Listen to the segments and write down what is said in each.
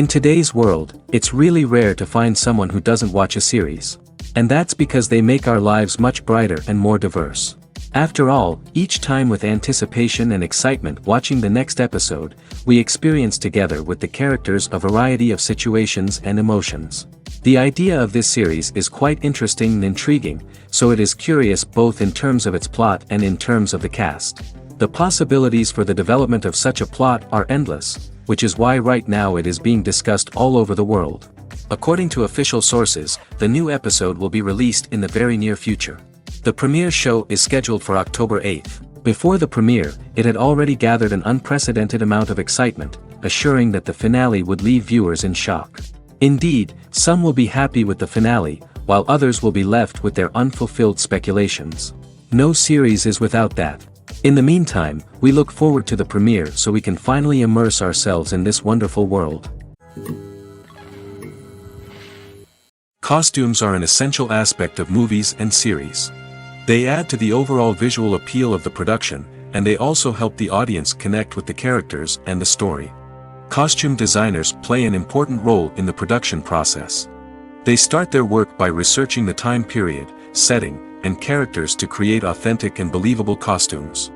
In today's world, it's really rare to find someone who doesn't watch a series. And that's because they make our lives much brighter and more diverse. After all, each time with anticipation and excitement watching the next episode, we experience together with the characters a variety of situations and emotions. The idea of this series is quite interesting and intriguing, so it is curious both in terms of its plot and in terms of the cast. The possibilities for the development of such a plot are endless, which is why right now it is being discussed all over the world. According to official sources, the new episode will be released in the very near future. The premiere show is scheduled for October 8th. Before the premiere, it had already gathered an unprecedented amount of excitement, assuring that the finale would leave viewers in shock. Indeed, some will be happy with the finale, while others will be left with their unfulfilled speculations. No series is without that. In the meantime, we look forward to the premiere so we can finally immerse ourselves in this wonderful world. Costumes are an essential aspect of movies and series. They add to the overall visual appeal of the production, and they also help the audience connect with the characters and the story. Costume designers play an important role in the production process. They start their work by researching the time period, setting, and characters to create authentic and believable costumes.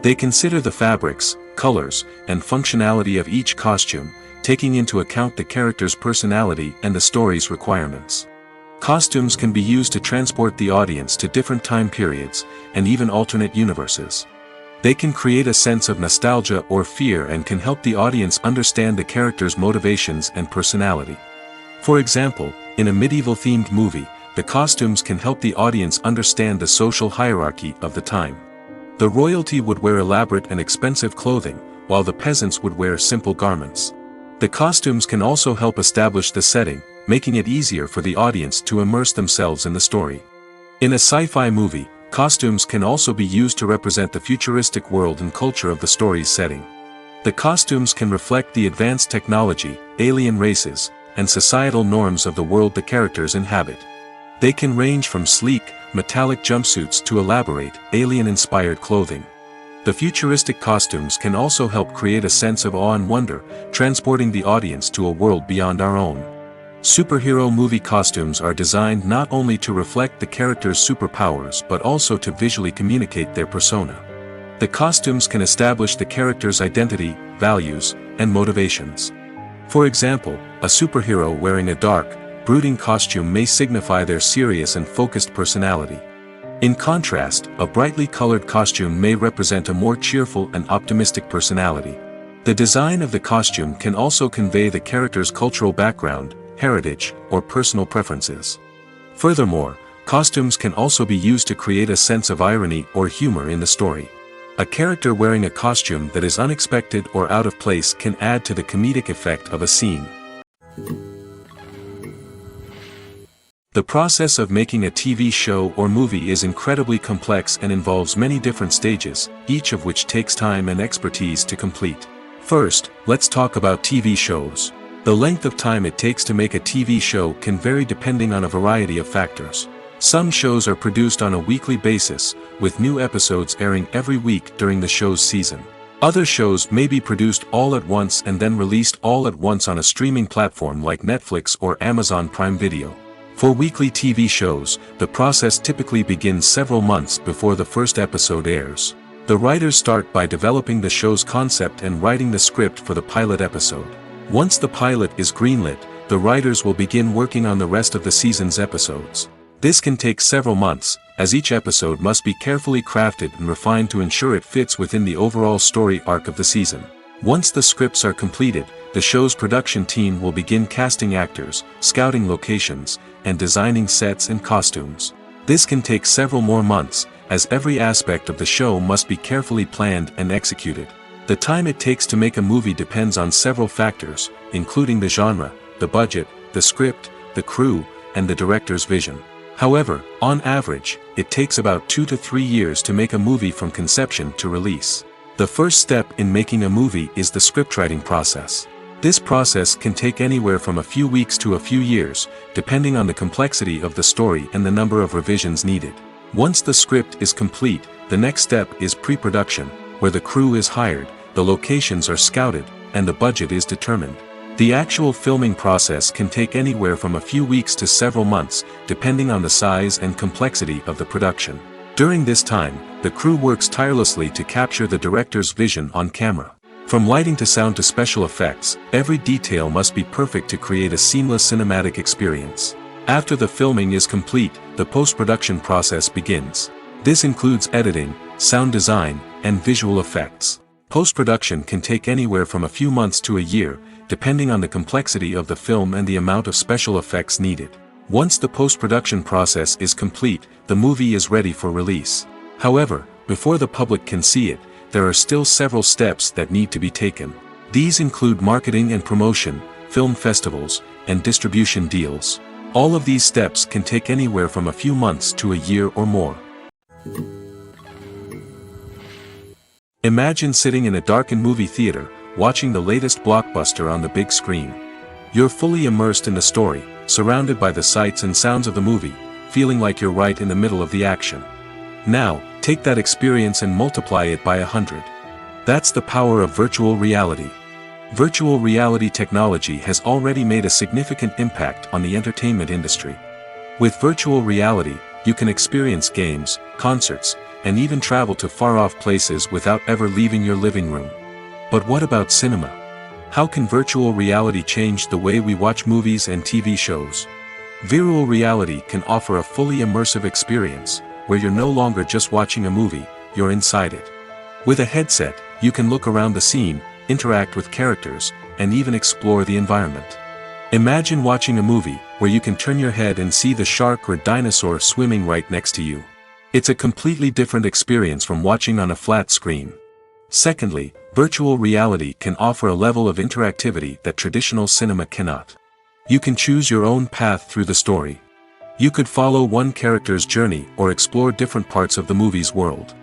They consider the fabrics, colors, and functionality of each costume, taking into account the character's personality and the story's requirements. Costumes can be used to transport the audience to different time periods, and even alternate universes. They can create a sense of nostalgia or fear and can help the audience understand the character's motivations and personality. For example, in a medieval-themed movie, the costumes can help the audience understand the social hierarchy of the time. The royalty would wear elaborate and expensive clothing, while the peasants would wear simple garments. The costumes can also help establish the setting, making it easier for the audience to immerse themselves in the story. In a sci-fi movie, costumes can also be used to represent the futuristic world and culture of the story's setting. The costumes can reflect the advanced technology, alien races, and societal norms of the world the characters inhabit. They can range from sleek, metallic jumpsuits to elaborate, alien-inspired clothing. The futuristic costumes can also help create a sense of awe and wonder, transporting the audience to a world beyond our own. Superhero movie costumes are designed not only to reflect the character's superpowers but also to visually communicate their persona. The costumes can establish the character's identity, values, and motivations. For example, a superhero wearing a dark, brooding costume may signify their serious and focused personality. In contrast, a brightly colored costume may represent a more cheerful and optimistic personality. The design of the costume can also convey the character's cultural background, heritage, or personal preferences. Furthermore, costumes can also be used to create a sense of irony or humor in the story. A character wearing a costume that is unexpected or out of place can add to the comedic effect of a scene. The process of making a TV show or movie is incredibly complex and involves many different stages, each of which takes time and expertise to complete. First, let's talk about TV shows. The length of time it takes to make a TV show can vary depending on a variety of factors. Some shows are produced on a weekly basis, with new episodes airing every week during the show's season. Other shows may be produced all at once and then released all at once on a streaming platform like Netflix or Amazon Prime Video. For weekly TV shows, the process typically begins several months before the first episode airs. The writers start by developing the show's concept and writing the script for the pilot episode. Once the pilot is greenlit, the writers will begin working on the rest of the season's episodes. This can take several months, as each episode must be carefully crafted and refined to ensure it fits within the overall story arc of the season. Once the scripts are completed, the show's production team will begin casting actors, scouting locations, and designing sets and costumes. This can take several more months, as every aspect of the show must be carefully planned and executed. The time it takes to make a movie depends on several factors, including the genre, the budget, the script, the crew, and the director's vision. However, on average, it takes about 2 to 3 years to make a movie from conception to release. The first step in making a movie is the scriptwriting process. This process can take anywhere from a few weeks to a few years, depending on the complexity of the story and the number of revisions needed. Once the script is complete, the next step is pre-production, where the crew is hired, the locations are scouted, and the budget is determined. The actual filming process can take anywhere from a few weeks to several months, depending on the size and complexity of the production. During this time, the crew works tirelessly to capture the director's vision on camera. From lighting to sound to special effects, every detail must be perfect to create a seamless cinematic experience. After the filming is complete, the post-production process begins. This includes editing, sound design, and visual effects. Post-production can take anywhere from a few months to a year, depending on the complexity of the film and the amount of special effects needed. Once the post-production process is complete, the movie is ready for release. However, before the public can see it, there are still several steps that need to be taken. These include marketing and promotion, film festivals, and distribution deals. All of these steps can take anywhere from a few months to a year or more. Imagine sitting in a darkened movie theater, watching the latest blockbuster on the big screen. You're fully immersed in the story, surrounded by the sights and sounds of the movie, feeling like you're right in the middle of the action. Now, take that experience and multiply it by 100. That's the power of virtual reality. Virtual reality technology has already made a significant impact on the entertainment industry. With virtual reality, you can experience games, concerts, and even travel to far-off places without ever leaving your living room. But what about cinema? How can virtual reality change the way we watch movies and TV shows? Virtual reality can offer a fully immersive experience, where you're no longer just watching a movie, you're inside it. With a headset, you can look around the scene, interact with characters, and even explore the environment. Imagine watching a movie where you can turn your head and see the shark or dinosaur swimming right next to you. It's a completely different experience from watching on a flat screen. Secondly, virtual reality can offer a level of interactivity that traditional cinema cannot. You can choose your own path through the story. You could follow one character's journey or explore different parts of the movie's world.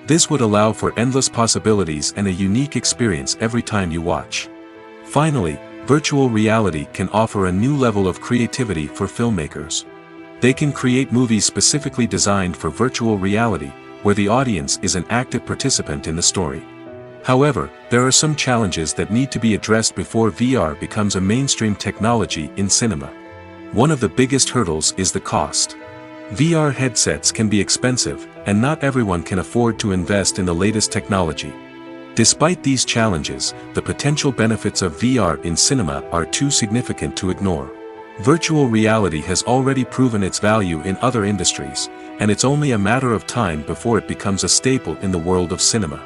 This would allow for endless possibilities and a unique experience every time you watch. Finally, virtual reality can offer a new level of creativity for filmmakers. They can create movies specifically designed for virtual reality, where the audience is an active participant in the story. However, there are some challenges that need to be addressed before VR becomes a mainstream technology in cinema. One of the biggest hurdles is the cost. VR headsets can be expensive, and not everyone can afford to invest in the latest technology. Despite these challenges, the potential benefits of VR in cinema are too significant to ignore. Virtual reality has already proven its value in other industries, and it's only a matter of time before it becomes a staple in the world of cinema.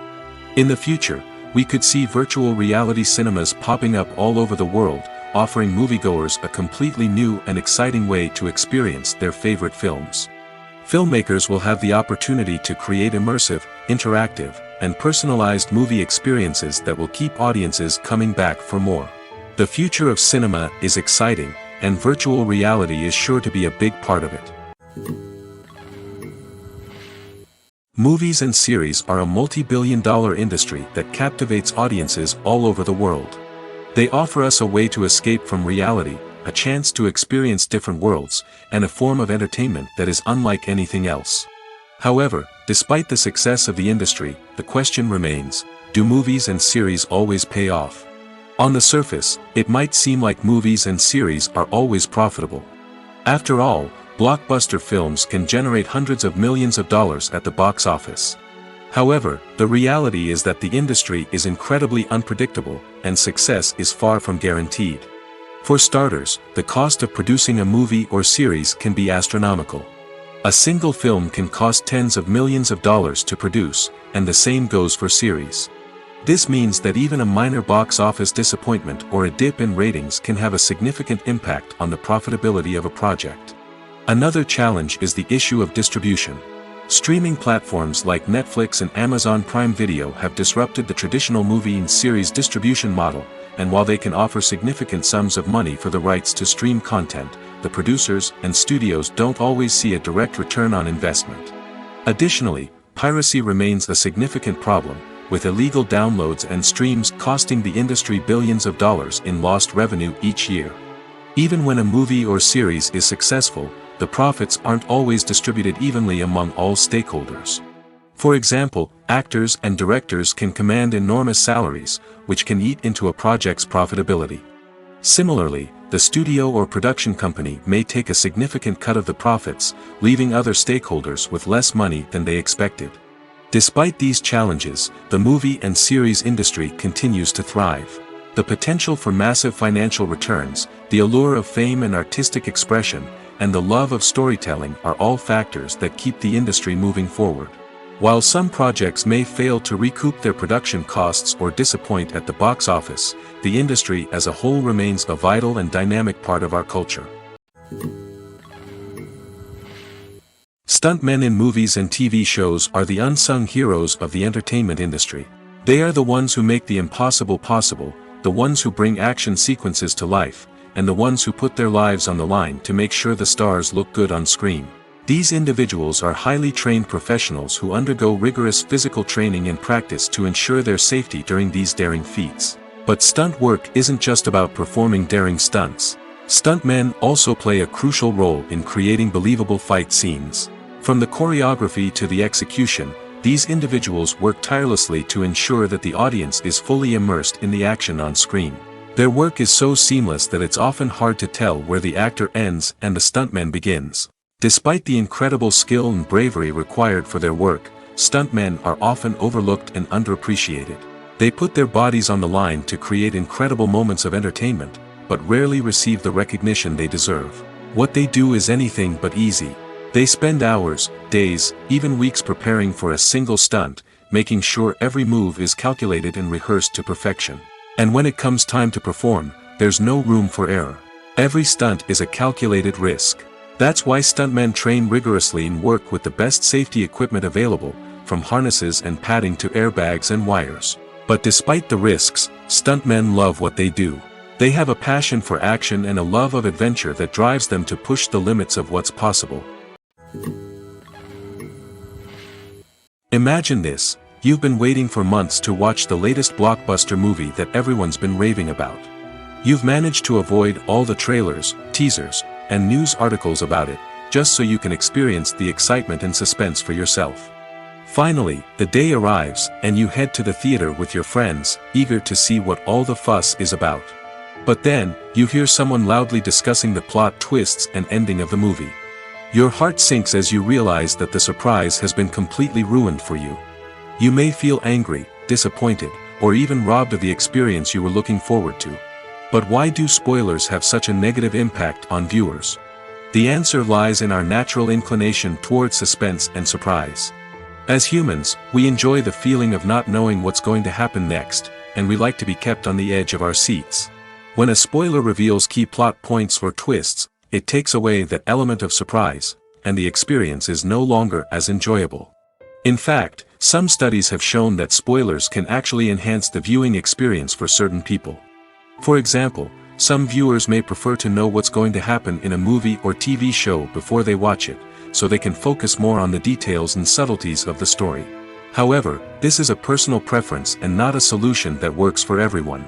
In the future, we could see virtual reality cinemas popping up all over the world, offering moviegoers a completely new and exciting way to experience their favorite films. Filmmakers will have the opportunity to create immersive, interactive, and personalized movie experiences that will keep audiences coming back for more. The future of cinema is exciting, and virtual reality is sure to be a big part of it. Movies and series are a multi-billion-dollar industry that captivates audiences all over the world. They offer us a way to escape from reality, a chance to experience different worlds, and a form of entertainment that is unlike anything else. However, despite the success of the industry, the question remains, do movies and series always pay off? On the surface, it might seem like movies and series are always profitable. After all, blockbuster films can generate hundreds of millions of dollars at the box office. However, the reality is that the industry is incredibly unpredictable, and success is far from guaranteed. For starters, the cost of producing a movie or series can be astronomical. A single film can cost tens of millions of dollars to produce, and the same goes for series. This means that even a minor box office disappointment or a dip in ratings can have a significant impact on the profitability of a project. Another challenge is the issue of distribution. Streaming platforms like Netflix and Amazon Prime Video have disrupted the traditional movie and series distribution model, and while they can offer significant sums of money for the rights to stream content, the producers and studios don't always see a direct return on investment. Additionally, piracy remains a significant problem, with illegal downloads and streams costing the industry billions of dollars in lost revenue each year. Even when a movie or series is successful, the profits aren't always distributed evenly among all stakeholders. For example, actors and directors can command enormous salaries, which can eat into a project's profitability. Similarly, the studio or production company may take a significant cut of the profits, leaving other stakeholders with less money than they expected. Despite these challenges, the movie and series industry continues to thrive. The potential for massive financial returns, the allure of fame and artistic expression, and the love of storytelling are all factors that keep the industry moving forward. While some projects may fail to recoup their production costs or disappoint at the box office, the industry as a whole remains a vital and dynamic part of our culture. Stuntmen in movies and TV shows are the unsung heroes of the entertainment industry. They are the ones who make the impossible possible, the ones who bring action sequences to life, and the ones who put their lives on the line to make sure the stars look good on screen. These individuals are highly trained professionals who undergo rigorous physical training and practice to ensure their safety during these daring feats. But stunt work isn't just about performing daring stunts. Stuntmen also play a crucial role in creating believable fight scenes. From the choreography to the execution, these individuals work tirelessly to ensure that the audience is fully immersed in the action on screen. Their work is so seamless that it's often hard to tell where the actor ends and the stuntman begins. Despite the incredible skill and bravery required for their work, stuntmen are often overlooked and underappreciated. They put their bodies on the line to create incredible moments of entertainment, but rarely receive the recognition they deserve. What they do is anything but easy. They spend hours, days, even weeks preparing for a single stunt, making sure every move is calculated and rehearsed to perfection. And when it comes time to perform, there's no room for error. Every stunt is a calculated risk. That's why stuntmen train rigorously and work with the best safety equipment available, from harnesses and padding to airbags and wires. But despite the risks, stuntmen love what they do. They have a passion for action and a love of adventure that drives them to push the limits of what's possible. Imagine this: you've been waiting for months to watch the latest blockbuster movie that everyone's been raving about. You've managed to avoid all the trailers, teasers, and news articles about it, just so you can experience the excitement and suspense for yourself. Finally, the day arrives, and you head to the theater with your friends, eager to see what all the fuss is about. But then, you hear someone loudly discussing the plot twists and ending of the movie. Your heart sinks as you realize that the surprise has been completely ruined for you. You may feel angry, disappointed, or even robbed of the experience you were looking forward to. But why do spoilers have such a negative impact on viewers? The answer lies in our natural inclination toward suspense and surprise. As humans, we enjoy the feeling of not knowing what's going to happen next, and we like to be kept on the edge of our seats. When a spoiler reveals key plot points or twists, it takes away that element of surprise, and the experience is no longer as enjoyable. In fact, some studies have shown that spoilers can actually enhance the viewing experience for certain people. For example, some viewers may prefer to know what's going to happen in a movie or TV show before they watch it, so they can focus more on the details and subtleties of the story. However, this is a personal preference and not a solution that works for everyone.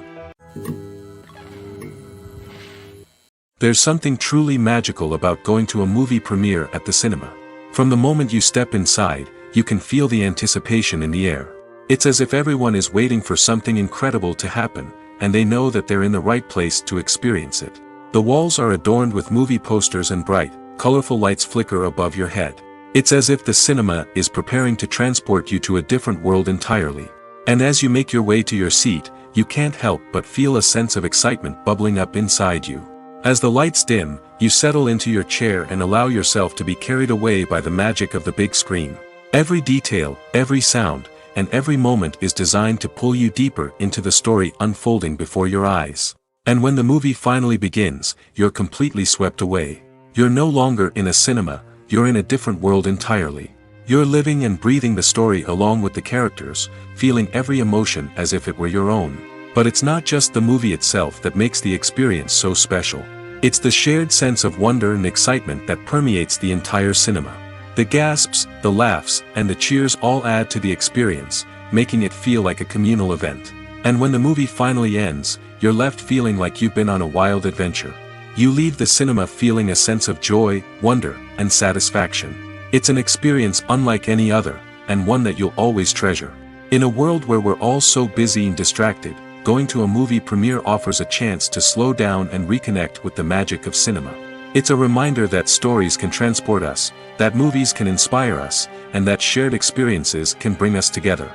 There's something truly magical about going to a movie premiere at the cinema. From the moment you step inside, you can feel the anticipation in the air. It's as if everyone is waiting for something incredible to happen, and they know that they're in the right place to experience it. The walls are adorned with movie posters and bright, colorful lights flicker above your head. It's as if the cinema is preparing to transport you to a different world entirely. And as you make your way to your seat, you can't help but feel a sense of excitement bubbling up inside you. As the lights dim, you settle into your chair and allow yourself to be carried away by the magic of the big screen. Every detail, every sound, and every moment is designed to pull you deeper into the story unfolding before your eyes. And when the movie finally begins, you're completely swept away. You're no longer in a cinema, you're in a different world entirely. You're living and breathing the story along with the characters, feeling every emotion as if it were your own. But it's not just the movie itself that makes the experience so special. It's the shared sense of wonder and excitement that permeates the entire cinema. The gasps, the laughs, and the cheers all add to the experience, making it feel like a communal event. And when the movie finally ends, you're left feeling like you've been on a wild adventure. You leave the cinema feeling a sense of joy, wonder, and satisfaction. It's an experience unlike any other, and one that you'll always treasure. In a world where we're all so busy and distracted, going to a movie premiere offers a chance to slow down and reconnect with the magic of cinema. It's a reminder that stories can transport us, that movies can inspire us, and that shared experiences can bring us together.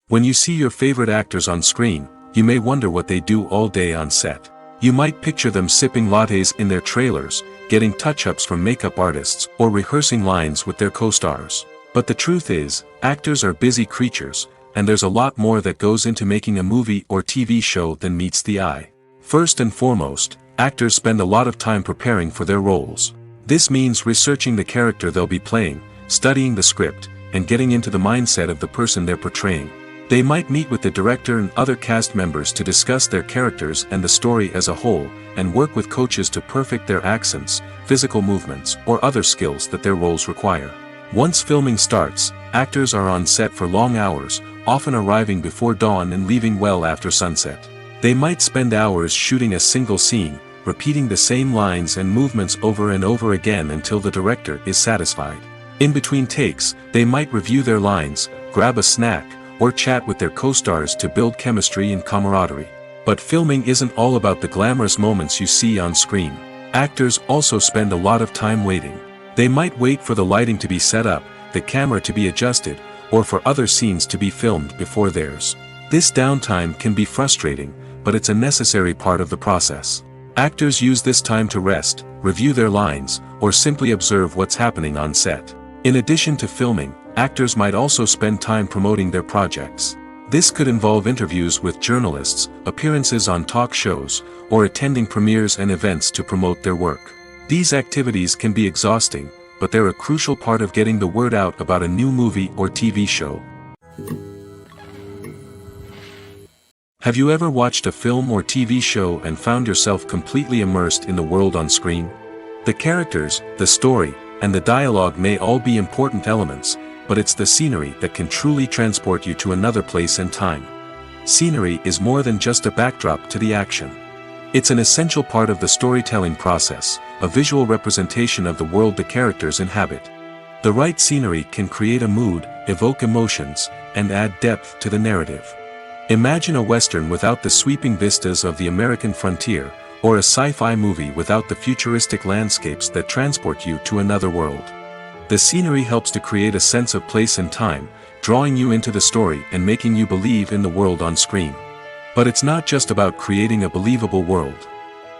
When you see your favorite actors on screen, you may wonder what they do all day on set. You might picture them sipping lattes in their trailers, getting touch-ups from makeup artists, or rehearsing lines with their co-stars. But the truth is, actors are busy creatures, and there's a lot more that goes into making a movie or TV show than meets the eye. First and foremost, actors spend a lot of time preparing for their roles. This means researching the character they'll be playing, studying the script, and getting into the mindset of the person they're portraying. They might meet with the director and other cast members to discuss their characters and the story as a whole, and work with coaches to perfect their accents, physical movements, or other skills that their roles require. Once filming starts, actors are on set for long hours, often arriving before dawn and leaving well after sunset. They might spend hours shooting a single scene, repeating the same lines and movements over and over again until the director is satisfied. In between takes, they might review their lines, grab a snack, or chat with their co-stars to build chemistry and camaraderie. But filming isn't all about the glamorous moments you see on screen. Actors also spend a lot of time waiting. They might wait for the lighting to be set up, the camera to be adjusted, or for other scenes to be filmed before theirs. This downtime can be frustrating, but it's a necessary part of the process. Actors use this time to rest, review their lines, or simply observe what's happening on set. In addition to filming, actors might also spend time promoting their projects. This could involve interviews with journalists, appearances on talk shows, or attending premieres and events to promote their work. These activities can be exhausting, but they're a crucial part of getting the word out about a new movie or TV show. Have you ever watched a film or TV show and found yourself completely immersed in the world on screen? The characters, the story, and the dialogue may all be important elements, but it's the scenery that can truly transport you to another place and time. Scenery is more than just a backdrop to the action. It's an essential part of the storytelling process, a visual representation of the world the characters inhabit. The right scenery can create a mood, evoke emotions, and add depth to the narrative. Imagine a western without the sweeping vistas of the American frontier, or a sci-fi movie without the futuristic landscapes that transport you to another world. The scenery helps to create a sense of place and time, drawing you into the story and making you believe in the world on screen. But it's not just about creating a believable world.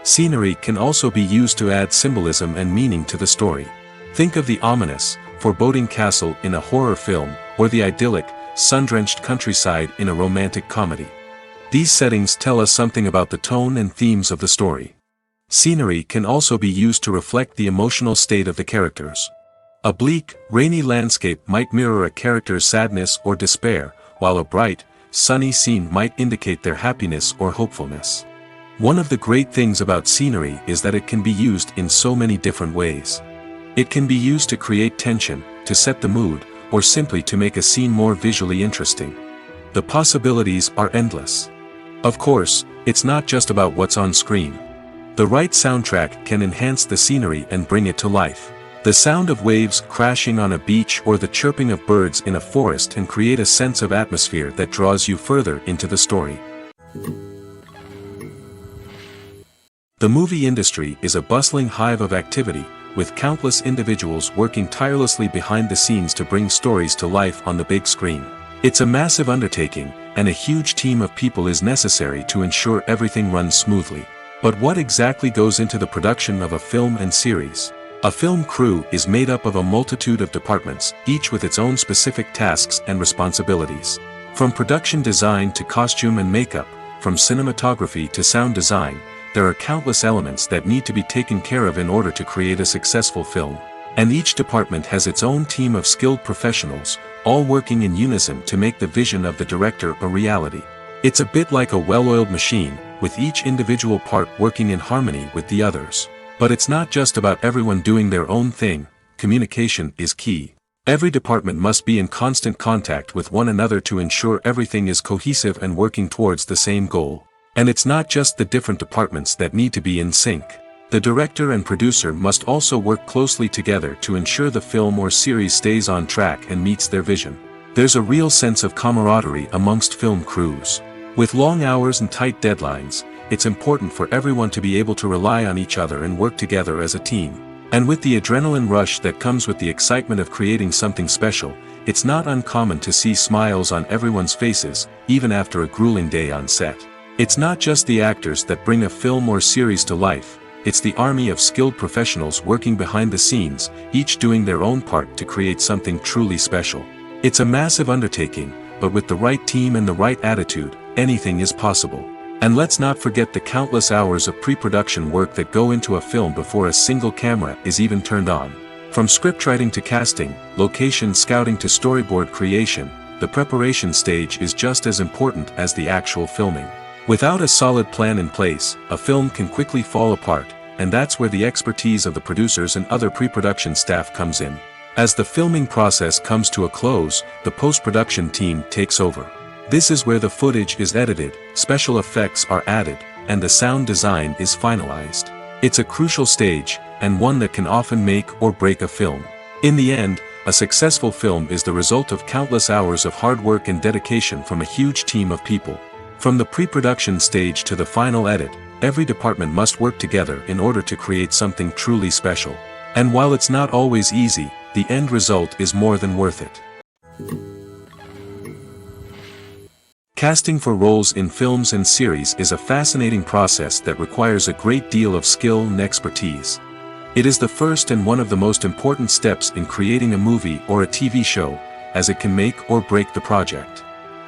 Scenery can also be used to add symbolism and meaning to the story. Think of the ominous, foreboding castle in a horror film, or the idyllic, sun-drenched countryside in a romantic comedy. These settings tell us something about the tone and themes of the story. Scenery can also be used to reflect the emotional state of the characters. A bleak, rainy landscape might mirror a character's sadness or despair, while a bright, sunny scene might indicate their happiness or hopefulness. One of the great things about scenery is that it can be used in so many different ways. It can be used to create tension, to set the mood, or simply to make a scene more visually interesting. The possibilities are endless. Of course, it's not just about what's on screen. The right soundtrack can enhance the scenery and bring it to life. The sound of waves crashing on a beach or the chirping of birds in a forest can create a sense of atmosphere that draws you further into the story. The movie industry is a bustling hive of activity, with countless individuals working tirelessly behind the scenes to bring stories to life on the big screen. It's a massive undertaking, and a huge team of people is necessary to ensure everything runs smoothly. But what exactly goes into the production of a film and series? A film crew is made up of a multitude of departments, each with its own specific tasks and responsibilities. From production design to costume and makeup, from cinematography to sound design, there are countless elements that need to be taken care of in order to create a successful film. And each department has its own team of skilled professionals, all working in unison to make the vision of the director a reality. It's a bit like a well-oiled machine, with each individual part working in harmony with the others. But it's not just about everyone doing their own thing. Communication is key. Every department must be in constant contact with one another to ensure everything is cohesive and working towards the same goal. And it's not just the different departments that need to be in sync. The director and producer must also work closely together to ensure the film or series stays on track and meets their vision. There's a real sense of camaraderie amongst film crews. With long hours and tight deadlines, it's important for everyone to be able to rely on each other and work together as a team. And with the adrenaline rush that comes with the excitement of creating something special, it's not uncommon to see smiles on everyone's faces, even after a grueling day on set. It's not just the actors that bring a film or series to life, it's the army of skilled professionals working behind the scenes, each doing their own part to create something truly special. It's a massive undertaking, but with the right team and the right attitude, anything is possible. And let's not forget the countless hours of pre-production work that go into a film before a single camera is even turned on. From scriptwriting to casting, location scouting to storyboard creation, the preparation stage is just as important as the actual filming. Without a solid plan in place, a film can quickly fall apart, and that's where the expertise of the producers and other pre-production staff comes in. As the filming process comes to a close, the post-production team takes over. This is where the footage is edited, special effects are added, and the sound design is finalized. It's a crucial stage, and one that can often make or break a film. In the end, a successful film is the result of countless hours of hard work and dedication from a huge team of people. From the pre-production stage to the final edit, every department must work together in order to create something truly special. And while it's not always easy, the end result is more than worth it. Casting for roles in films and series is a fascinating process that requires a great deal of skill and expertise. It is the first and one of the most important steps in creating a movie or a TV show, as it can make or break the project.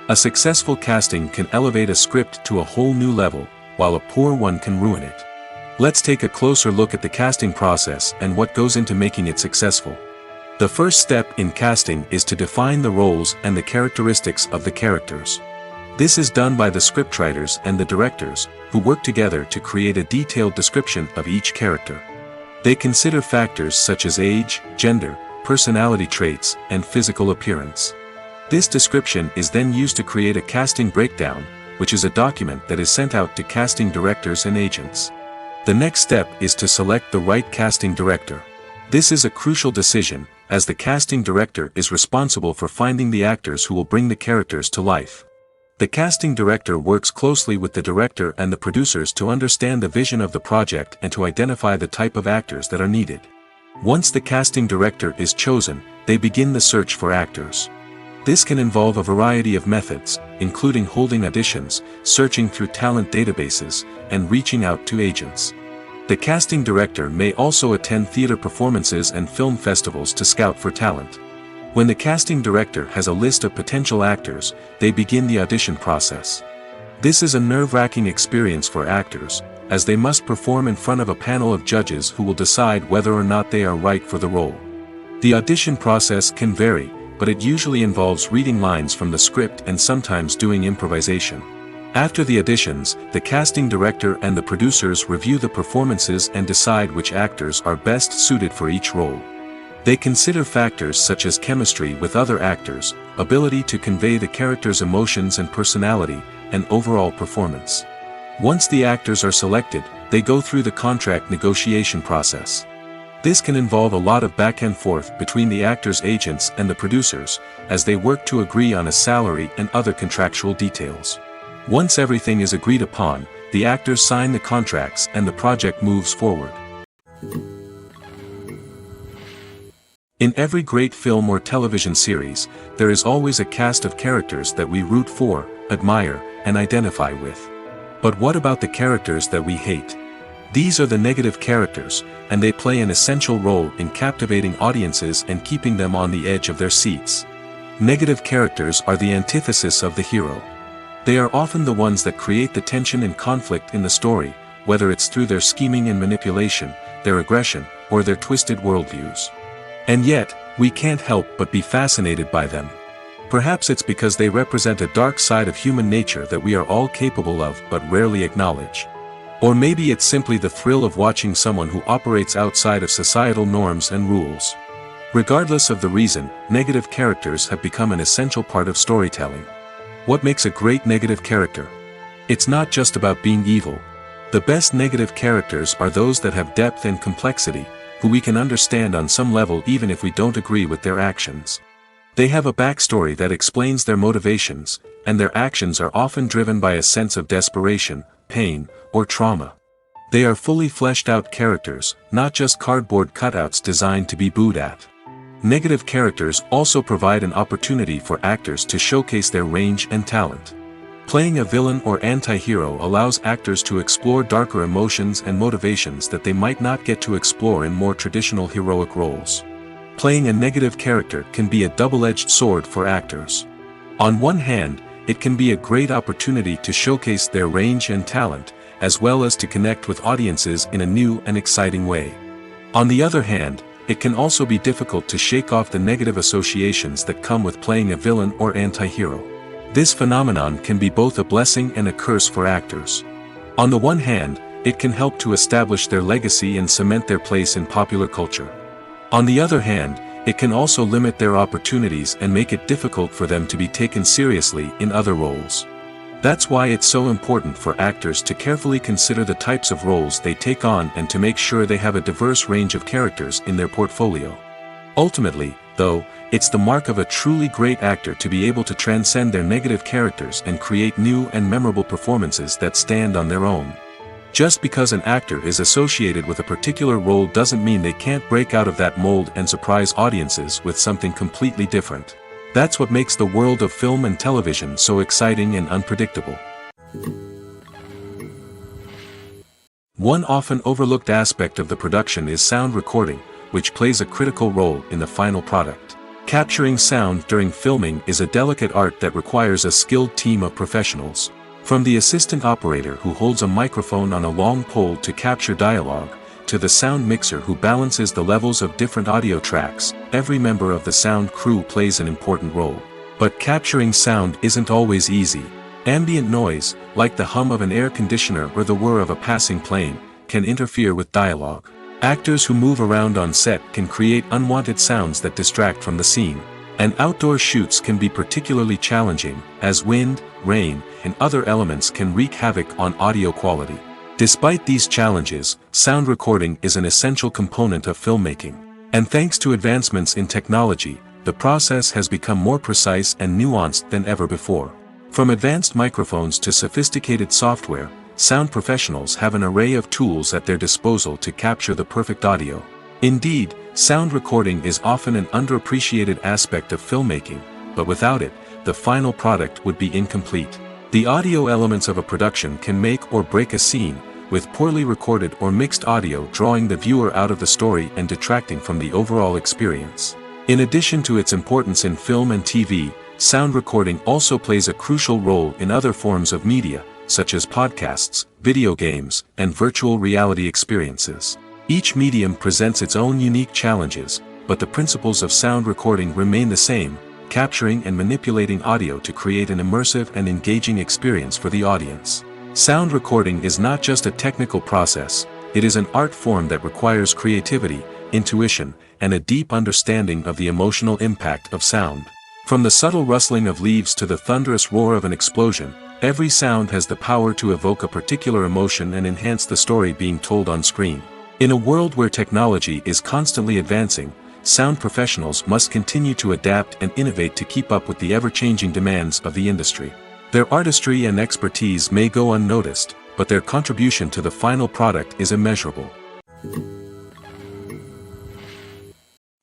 A successful casting can elevate a script to a whole new level, while a poor one can ruin it. Let's take a closer look at the casting process and what goes into making it successful. The first step in casting is to define the roles and the characteristics of the characters. This is done by the scriptwriters and the directors, who work together to create a detailed description of each character. They consider factors such as age, gender, personality traits, and physical appearance. This description is then used to create a casting breakdown, which is a document that is sent out to casting directors and agents. The next step is to select the right casting director. This is a crucial decision, as the casting director is responsible for finding the actors who will bring the characters to life. The casting director works closely with the director and the producers to understand the vision of the project and to identify the type of actors that are needed. Once the casting director is chosen, they begin the search for actors. This can involve a variety of methods, including holding auditions, searching through talent databases, and reaching out to agents. The casting director may also attend theater performances and film festivals to scout for talent. When the casting director has a list of potential actors, they begin the audition process. This is a nerve-wracking experience for actors, as they must perform in front of a panel of judges who will decide whether or not they are right for the role. The audition process can vary, but it usually involves reading lines from the script and sometimes doing improvisation. After the auditions, the casting director and the producers review the performances and decide which actors are best suited for each role. They consider factors such as chemistry with other actors, ability to convey the character's emotions and personality, and overall performance. Once the actors are selected, they go through the contract negotiation process. This can involve a lot of back and forth between the actors' agents and the producers, as they work to agree on a salary and other contractual details. Once everything is agreed upon, the actors sign the contracts and the project moves forward. In every great film or television series, there is always a cast of characters that we root for, admire, and identify with. But what about the characters that we hate? These are the negative characters, and they play an essential role in captivating audiences and keeping them on the edge of their seats. Negative characters are the antithesis of the hero. They are often the ones that create the tension and conflict in the story, whether it's through their scheming and manipulation, their aggression, or their twisted worldviews. And yet, we can't help but be fascinated by them. Perhaps it's because they represent a dark side of human nature that we are all capable of but rarely acknowledge. Or maybe it's simply the thrill of watching someone who operates outside of societal norms and rules. Regardless of the reason, negative characters have become an essential part of storytelling. What makes a great negative character? It's not just about being evil. The best negative characters are those that have depth and complexity, who we can understand on some level even if we don't agree with their actions. They have a backstory that explains their motivations, and their actions are often driven by a sense of desperation, pain, or trauma. They are fully fleshed out characters, not just cardboard cutouts designed to be booed at. Negative characters also provide an opportunity for actors to showcase their range and talent. Playing a villain or anti-hero allows actors to explore darker emotions and motivations that they might not get to explore in more traditional heroic roles. Playing a negative character can be a double-edged sword for actors. On one hand, it can be a great opportunity to showcase their range and talent, as well as to connect with audiences in a new and exciting way. On the other hand, it can also be difficult to shake off the negative associations that come with playing a villain or anti-hero. This phenomenon can be both a blessing and a curse for actors. On the one hand, it can help to establish their legacy and cement their place in popular culture. On the other hand, it can also limit their opportunities and make it difficult for them to be taken seriously in other roles. That's why it's so important for actors to carefully consider the types of roles they take on and to make sure they have a diverse range of characters in their portfolio. Ultimately, though, it's the mark of a truly great actor to be able to transcend their negative characters and create new and memorable performances that stand on their own. Just because an actor is associated with a particular role doesn't mean they can't break out of that mold and surprise audiences with something completely different. That's what makes the world of film and television so exciting and unpredictable. One often overlooked aspect of the production is sound recording, which plays a critical role in the final product. Capturing sound during filming is a delicate art that requires a skilled team of professionals. From the assistant operator who holds a microphone on a long pole to capture dialogue, to the sound mixer who balances the levels of different audio tracks, every member of the sound crew plays an important role. But capturing sound isn't always easy. Ambient noise, like the hum of an air conditioner or the whir of a passing plane, can interfere with dialogue. Actors who move around on set can create unwanted sounds that distract from the scene. And outdoor shoots can be particularly challenging, as wind, rain, and other elements can wreak havoc on audio quality. Despite these challenges, sound recording is an essential component of filmmaking. And thanks to advancements in technology, the process has become more precise and nuanced than ever before. From advanced microphones to sophisticated software, sound professionals have an array of tools at their disposal to capture the perfect audio. Indeed, sound recording is often an underappreciated aspect of filmmaking, but without it, the final product would be incomplete. The audio elements of a production can make or break a scene, with poorly recorded or mixed audio drawing the viewer out of the story and detracting from the overall experience. In addition to its importance in film and TV, sound recording also plays a crucial role in other forms of media, such as podcasts, video games, and virtual reality experiences. Each medium presents its own unique challenges, but the principles of sound recording remain the same, capturing and manipulating audio to create an immersive and engaging experience for the audience. Sound recording is not just a technical process, it is an art form that requires creativity, intuition, and a deep understanding of the emotional impact of sound. From the subtle rustling of leaves to the thunderous roar of an explosion, every sound has the power to evoke a particular emotion and enhance the story being told on screen. In a world where technology is constantly advancing, sound professionals must continue to adapt and innovate to keep up with the ever-changing demands of the industry. Their artistry and expertise may go unnoticed, but their contribution to the final product is immeasurable.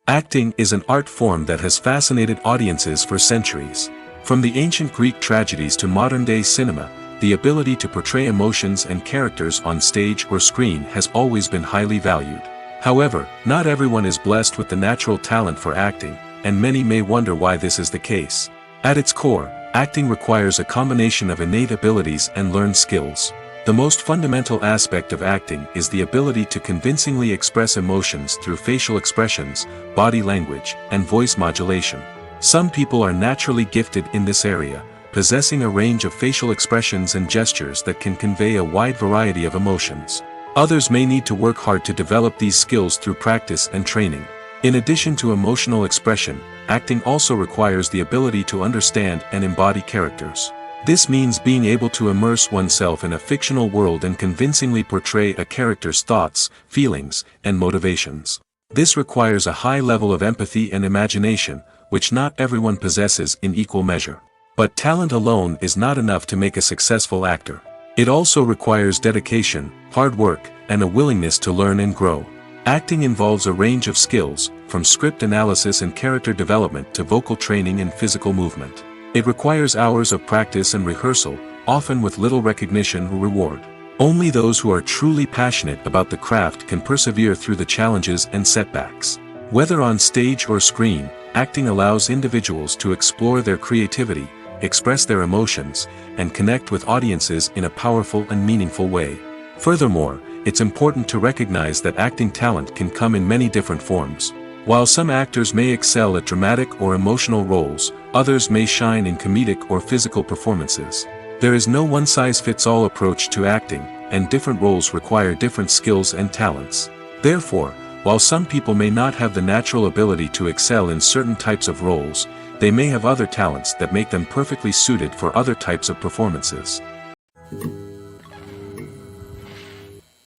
Acting is an art form that has fascinated audiences for centuries. From the ancient Greek tragedies to modern-day cinema, the ability to portray emotions and characters on stage or screen has always been highly valued. However, not everyone is blessed with the natural talent for acting, and many may wonder why this is the case. At its core, acting requires a combination of innate abilities and learned skills. The most fundamental aspect of acting is the ability to convincingly express emotions through facial expressions, body language, and voice modulation. Some people are naturally gifted in this area, possessing a range of facial expressions and gestures that can convey a wide variety of emotions. Others may need to work hard to develop these skills through practice and training. In addition to emotional expression, acting also requires the ability to understand and embody characters. This means being able to immerse oneself in a fictional world and convincingly portray a character's thoughts, feelings, and motivations. This requires a high level of empathy and imagination, which not everyone possesses in equal measure. But talent alone is not enough to make a successful actor. It also requires dedication, hard work, and a willingness to learn and grow. Acting involves a range of skills, from script analysis and character development to vocal training and physical movement. It requires hours of practice and rehearsal, often with little recognition or reward. Only those who are truly passionate about the craft can persevere through the challenges and setbacks. Whether on stage or screen, acting allows individuals to explore their creativity, express their emotions, and connect with audiences in a powerful and meaningful way. Furthermore, it's important to recognize that acting talent can come in many different forms. While some actors may excel at dramatic or emotional roles, others may shine in comedic or physical performances. There is no one-size-fits-all approach to acting, and different roles require different skills and talents. Therefore, while some people may not have the natural ability to excel in certain types of roles, they may have other talents that make them perfectly suited for other types of performances.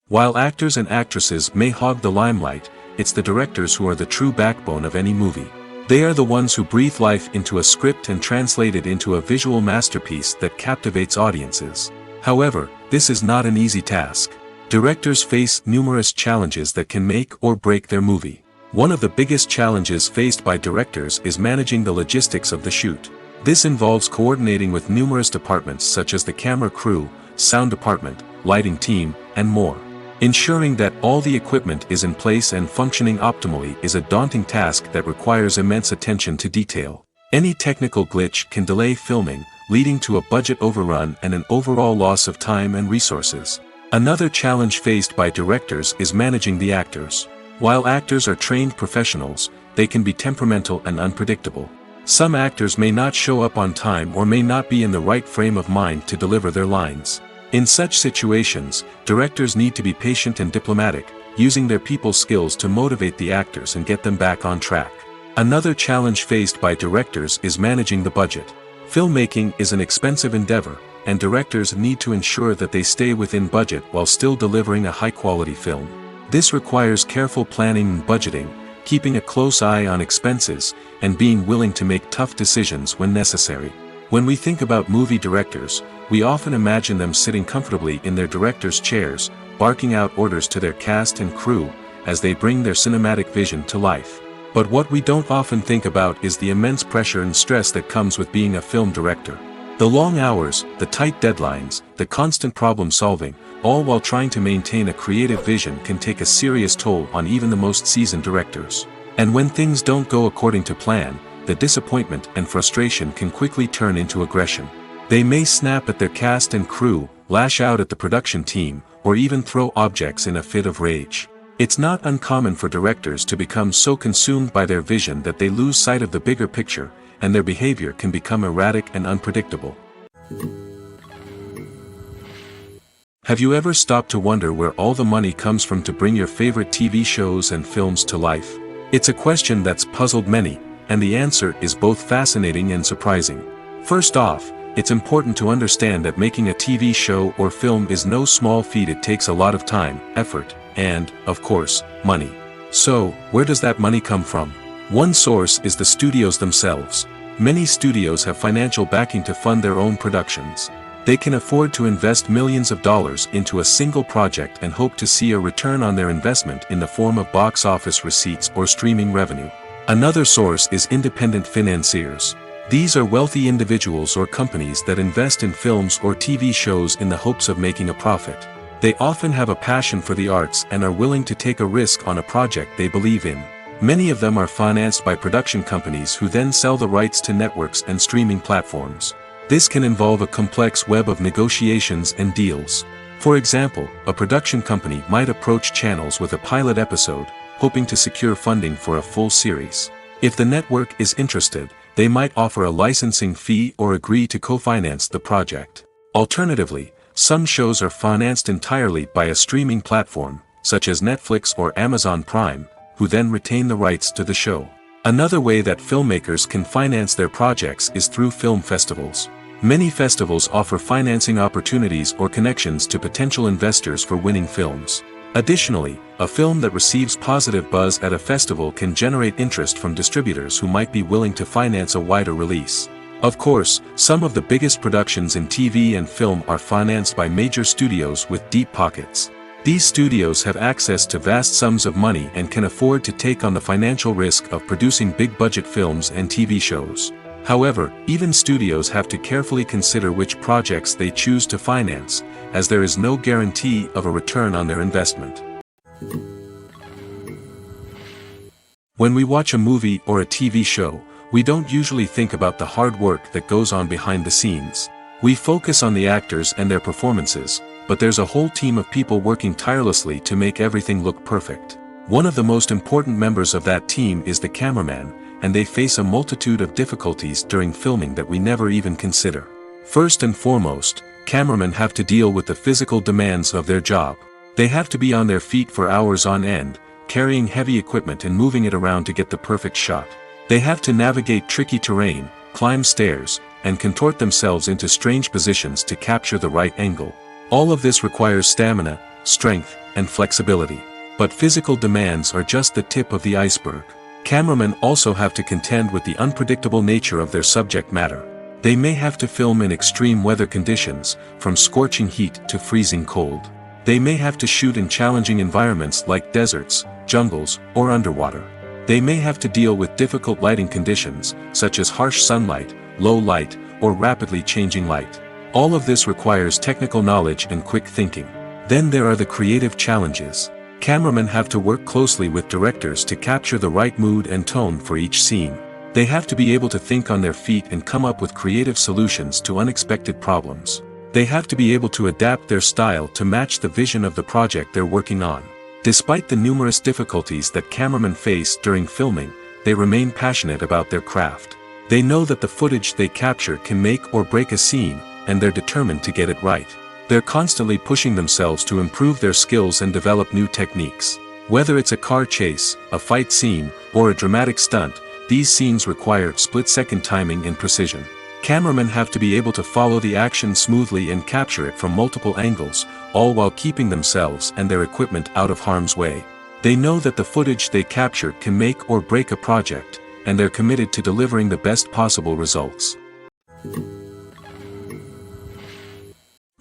While actors and actresses may hog the limelight, it's the directors who are the true backbone of any movie. They are the ones who breathe life into a script and translate it into a visual masterpiece that captivates audiences. However, this is not an easy task. Directors face numerous challenges that can make or break their movie. One of the biggest challenges faced by directors is managing the logistics of the shoot. This involves coordinating with numerous departments such as the camera crew, sound department, lighting team, and more. Ensuring that all the equipment is in place and functioning optimally is a daunting task that requires immense attention to detail. Any technical glitch can delay filming, leading to a budget overrun and an overall loss of time and resources. Another challenge faced by directors is managing the actors. While actors are trained professionals, they can be temperamental and unpredictable. Some actors may not show up on time or may not be in the right frame of mind to deliver their lines. In such situations, directors need to be patient and diplomatic, using their people skills to motivate the actors and get them back on track. Another challenge faced by directors is managing the budget. Filmmaking is an expensive endeavor, and directors need to ensure that they stay within budget while still delivering a high-quality film. This requires careful planning and budgeting, keeping a close eye on expenses, and being willing to make tough decisions when necessary. When we think about movie directors, we often imagine them sitting comfortably in their director's chairs, barking out orders to their cast and crew, as they bring their cinematic vision to life. But what we don't often think about is the immense pressure and stress that comes with being a film director. The long hours, the tight deadlines, the constant problem solving, all while trying to maintain a creative vision can take a serious toll on even the most seasoned directors. And when things don't go according to plan, the disappointment and frustration can quickly turn into aggression. They may snap at their cast and crew, lash out at the production team, or even throw objects in a fit of rage. It's not uncommon for directors to become so consumed by their vision that they lose sight of the bigger picture, and their behavior can become erratic and unpredictable. Have you ever stopped to wonder where all the money comes from to bring your favorite TV shows and films to life? It's a question that's puzzled many, and the answer is both fascinating and surprising. First off, it's important to understand that making a TV show or film is no small feat. It takes a lot of time, effort, and, of course, money. So, where does that money come from? One source is the studios themselves. Many studios have financial backing to fund their own productions. They can afford to invest millions of dollars into a single project and hope to see a return on their investment in the form of box office receipts or streaming revenue. Another source is independent financiers. These are wealthy individuals or companies that invest in films or TV shows in the hopes of making a profit. They often have a passion for the arts and are willing to take a risk on a project they believe in. Many of them are financed by production companies who then sell the rights to networks and streaming platforms. This can involve a complex web of negotiations and deals. For example, a production company might approach channels with a pilot episode, hoping to secure funding for a full series. If the network is interested, they might offer a licensing fee or agree to co-finance the project. Alternatively, some shows are financed entirely by a streaming platform, such as Netflix or Amazon Prime, who then retain the rights to the show. Another way that filmmakers can finance their projects is through film festivals. Many festivals offer financing opportunities or connections to potential investors for winning films. Additionally, a film that receives positive buzz at a festival can generate interest from distributors who might be willing to finance a wider release. Of course, some of the biggest productions in TV and film are financed by major studios with deep pockets. These studios have access to vast sums of money and can afford to take on the financial risk of producing big-budget films and TV shows. However, even studios have to carefully consider which projects they choose to finance, as there is no guarantee of a return on their investment. When we watch a movie or a TV show, we don't usually think about the hard work that goes on behind the scenes. We focus on the actors and their performances, but there's a whole team of people working tirelessly to make everything look perfect. One of the most important members of that team is the cameraman, and they face a multitude of difficulties during filming that we never even consider. First and foremost, cameramen have to deal with the physical demands of their job. They have to be on their feet for hours on end, carrying heavy equipment and moving it around to get the perfect shot. They have to navigate tricky terrain, climb stairs, and contort themselves into strange positions to capture the right angle. All of this requires stamina, strength, and flexibility. But physical demands are just the tip of the iceberg. Cameramen also have to contend with the unpredictable nature of their subject matter. They may have to film in extreme weather conditions, from scorching heat to freezing cold. They may have to shoot in challenging environments like deserts, jungles, or underwater. They may have to deal with difficult lighting conditions, such as harsh sunlight, low light, or rapidly changing light. All of this requires technical knowledge and quick thinking. Then there are the creative challenges. Cameramen have to work closely with directors to capture the right mood and tone for each scene. They have to be able to think on their feet and come up with creative solutions to unexpected problems. They have to be able to adapt their style to match the vision of the project they're working on. Despite the numerous difficulties that cameramen face during filming, they remain passionate about their craft. They know that the footage they capture can make or break a scene, and they're determined to get it right. They're constantly pushing themselves to improve their skills and develop new techniques. Whether it's a car chase, a fight scene, or a dramatic stunt, these scenes require split-second timing and precision. Cameramen have to be able to follow the action smoothly and capture it from multiple angles, all while keeping themselves and their equipment out of harm's way. They know that the footage they capture can make or break a project, and they're committed to delivering the best possible results.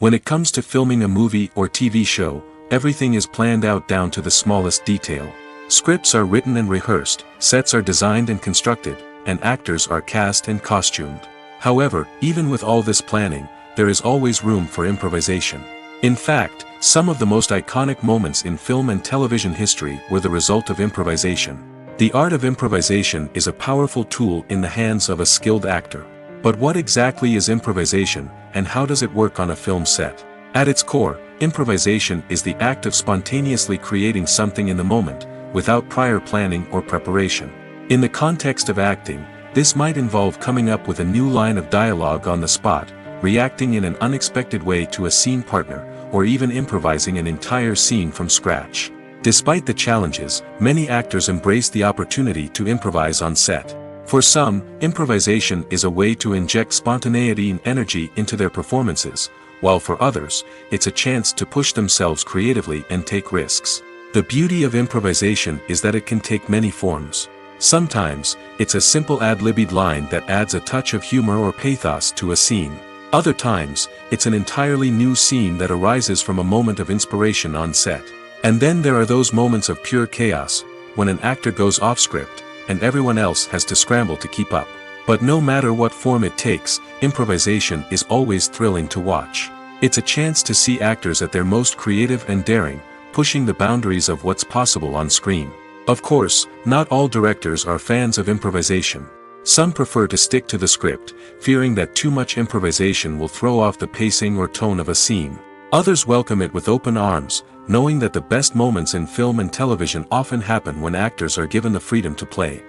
When it comes to filming a movie or TV show, everything is planned out down to the smallest detail. Scripts are written and rehearsed, sets are designed and constructed, and actors are cast and costumed. However, even with all this planning, there is always room for improvisation. In fact, some of the most iconic moments in film and television history were the result of improvisation. The art of improvisation is a powerful tool in the hands of a skilled actor. But what exactly is improvisation, and how does it work on a film set? At its core, improvisation is the act of spontaneously creating something in the moment, without prior planning or preparation. In the context of acting, this might involve coming up with a new line of dialogue on the spot, reacting in an unexpected way to a scene partner, or even improvising an entire scene from scratch. Despite the challenges, many actors embrace the opportunity to improvise on set. For some, improvisation is a way to inject spontaneity and energy into their performances, while for others, it's a chance to push themselves creatively and take risks. The beauty of improvisation is that it can take many forms. Sometimes, it's a simple ad-libbed line that adds a touch of humor or pathos to a scene. Other times, it's an entirely new scene that arises from a moment of inspiration on set. And then there are those moments of pure chaos, when an actor goes off script, and everyone else has to scramble to keep up. But no matter what form it takes, improvisation is always thrilling to watch. It's a chance to see actors at their most creative and daring, pushing the boundaries of what's possible on screen. Of course, not all directors are fans of improvisation. Some prefer to stick to the script, fearing that too much improvisation will throw off the pacing or tone of a scene. Others welcome it with open arms, knowing that the best moments in film and television often happen when actors are given the freedom to play.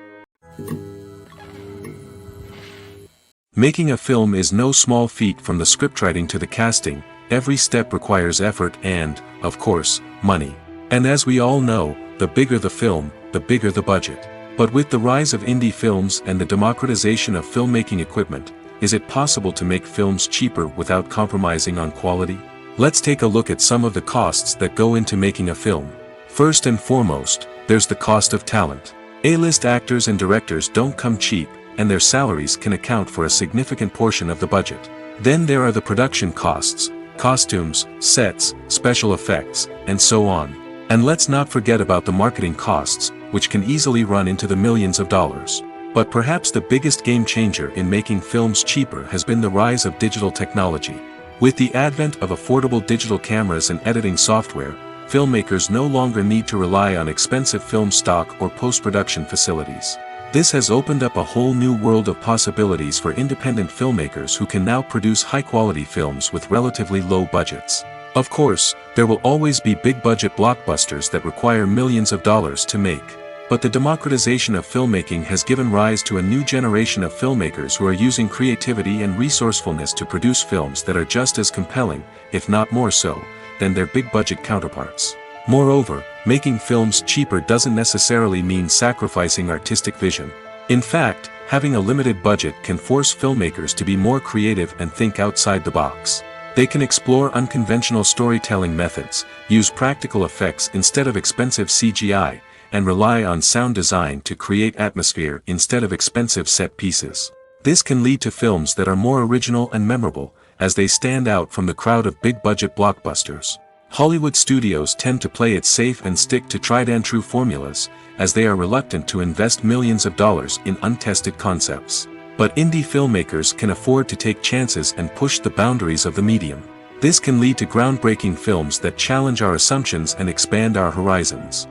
Making a film is no small feat. From the scriptwriting to the casting, every step requires effort and, of course, money. And as we all know, the bigger the film, the bigger the budget. But with the rise of indie films and the democratization of filmmaking equipment, is it possible to make films cheaper without compromising on quality? Let's take a look at some of the costs that go into making a film. First and foremost, there's the cost of talent. A-list actors and directors don't come cheap, and their salaries can account for a significant portion of the budget. Then there are the production costs, costumes, sets, special effects, and so on. And let's not forget about the marketing costs, which can easily run into the millions of dollars. But perhaps the biggest game changer in making films cheaper has been the rise of digital technology. With the advent of affordable digital cameras and editing software, filmmakers no longer need to rely on expensive film stock or post-production facilities. This has opened up a whole new world of possibilities for independent filmmakers who can now produce high-quality films with relatively low budgets. Of course, there will always be big-budget blockbusters that require millions of dollars to make. But the democratization of filmmaking has given rise to a new generation of filmmakers who are using creativity and resourcefulness to produce films that are just as compelling, if not more so, than their big-budget counterparts. Moreover, making films cheaper doesn't necessarily mean sacrificing artistic vision. In fact, having a limited budget can force filmmakers to be more creative and think outside the box. They can explore unconventional storytelling methods, use practical effects instead of expensive CGI, and rely on sound design to create atmosphere instead of expensive set pieces. This can lead to films that are more original and memorable, as they stand out from the crowd of big-budget blockbusters. Hollywood studios tend to play it safe and stick to tried-and-true formulas, as they are reluctant to invest millions of dollars in untested concepts. But indie filmmakers can afford to take chances and push the boundaries of the medium. This can lead to groundbreaking films that challenge our assumptions and expand our horizons.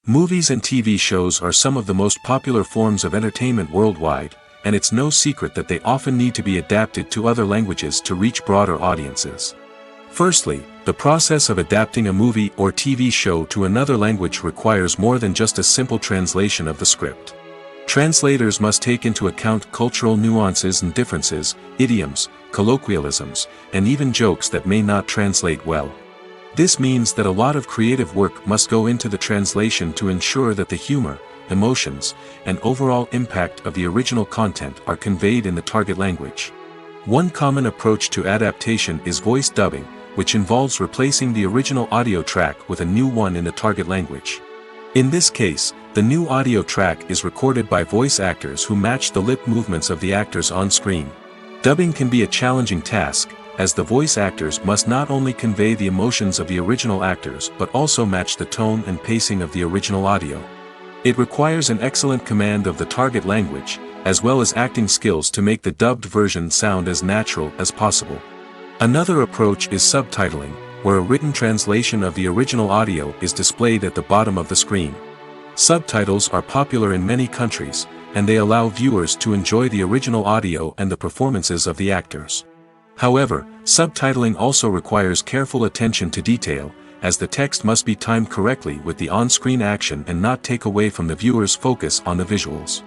Movies and TV shows are some of the most popular forms of entertainment worldwide, and it's no secret that they often need to be adapted to other languages to reach broader audiences. Firstly, the process of adapting a movie or TV show to another language requires more than just a simple translation of the script. Translators must take into account cultural nuances and differences, idioms, colloquialisms, and even jokes that may not translate well. This means that a lot of creative work must go into the translation to ensure that the humor, emotions, and overall impact of the original content are conveyed in the target language. One common approach to adaptation is voice dubbing, which involves replacing the original audio track with a new one in the target language. In this case, the new audio track is recorded by voice actors who match the lip movements of the actors on screen. Dubbing can be a challenging task, as the voice actors must not only convey the emotions of the original actors but also match the tone and pacing of the original audio. It requires an excellent command of the target language, as well as acting skills to make the dubbed version sound as natural as possible. Another approach is subtitling, where a written translation of the original audio is displayed at the bottom of the screen. Subtitles are popular in many countries, and they allow viewers to enjoy the original audio and the performances of the actors. However, subtitling also requires careful attention to detail, as the text must be timed correctly with the on-screen action and not take away from the viewer's focus on the visuals.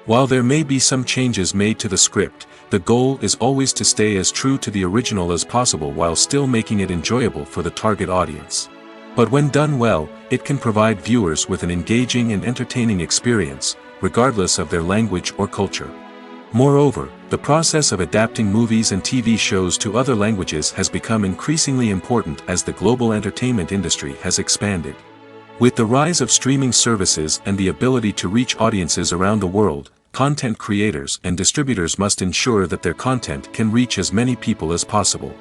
While there may be some changes made to the script, the goal is always to stay as true to the original as possible while still making it enjoyable for the target audience. But when done well, it can provide viewers with an engaging and entertaining experience, regardless of their language or culture. Moreover, the process of adapting movies and TV shows to other languages has become increasingly important as the global entertainment industry has expanded. With the rise of streaming services and the ability to reach audiences around the world, content creators and distributors must ensure that their content can reach as many people as possible.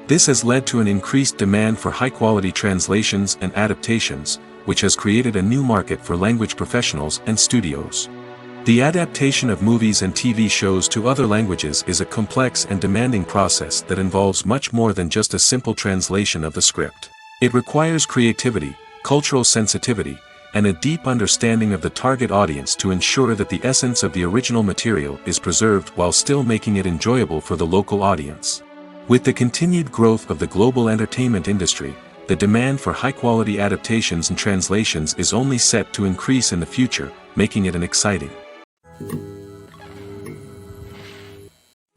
This has led to an increased demand for high-quality translations and adaptations, which has created a new market for language professionals and studios. The adaptation of movies and TV shows to other languages is a complex and demanding process that involves much more than just a simple translation of the script. It requires creativity, cultural sensitivity, and a deep understanding of the target audience to ensure that the essence of the original material is preserved while still making it enjoyable for the local audience. With the continued growth of the global entertainment industry, the demand for high-quality adaptations and translations is only set to increase in the future, making it an exciting.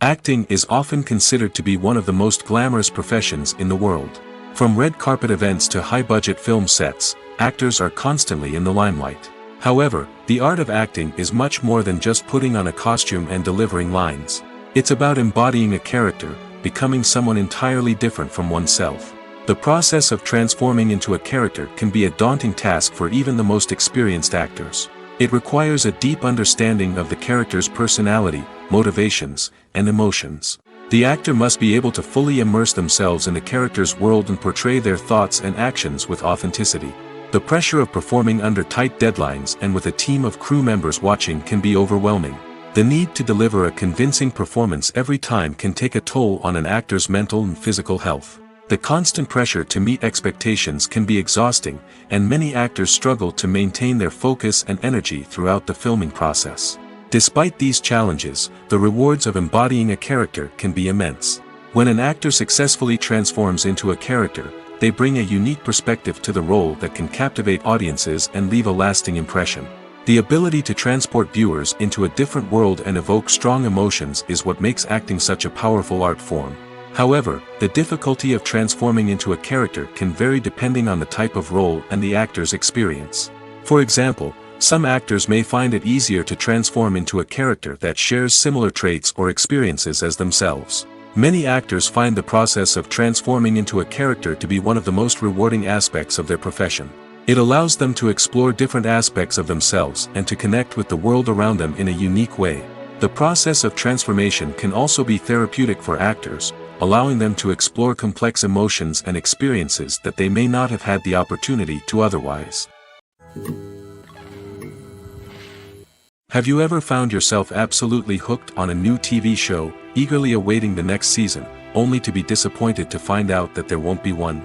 Acting is often considered to be one of the most glamorous professions in the world. From red carpet events to high-budget film sets, actors are constantly in the limelight. However, the art of acting is much more than just putting on a costume and delivering lines. It's about embodying a character, becoming someone entirely different from oneself. The process of transforming into a character can be a daunting task for even the most experienced actors. It requires a deep understanding of the character's personality, motivations, and emotions. The actor must be able to fully immerse themselves in the character's world and portray their thoughts and actions with authenticity. The pressure of performing under tight deadlines and with a team of crew members watching can be overwhelming. The need to deliver a convincing performance every time can take a toll on an actor's mental and physical health. The constant pressure to meet expectations can be exhausting, and many actors struggle to maintain their focus and energy throughout the filming process. Despite these challenges, the rewards of embodying a character can be immense. When an actor successfully transforms into a character, they bring a unique perspective to the role that can captivate audiences and leave a lasting impression. The ability to transport viewers into a different world and evoke strong emotions is what makes acting such a powerful art form. However, the difficulty of transforming into a character can vary depending on the type of role and the actor's experience. For example, some actors may find it easier to transform into a character that shares similar traits or experiences as themselves. Many actors find the process of transforming into a character to be one of the most rewarding aspects of their profession. It allows them to explore different aspects of themselves and to connect with the world around them in a unique way. The process of transformation can also be therapeutic for actors, allowing them to explore complex emotions and experiences that they may not have had the opportunity to otherwise. Have you ever found yourself absolutely hooked on a new TV show, eagerly awaiting the next season, only to be disappointed to find out that there won't be one?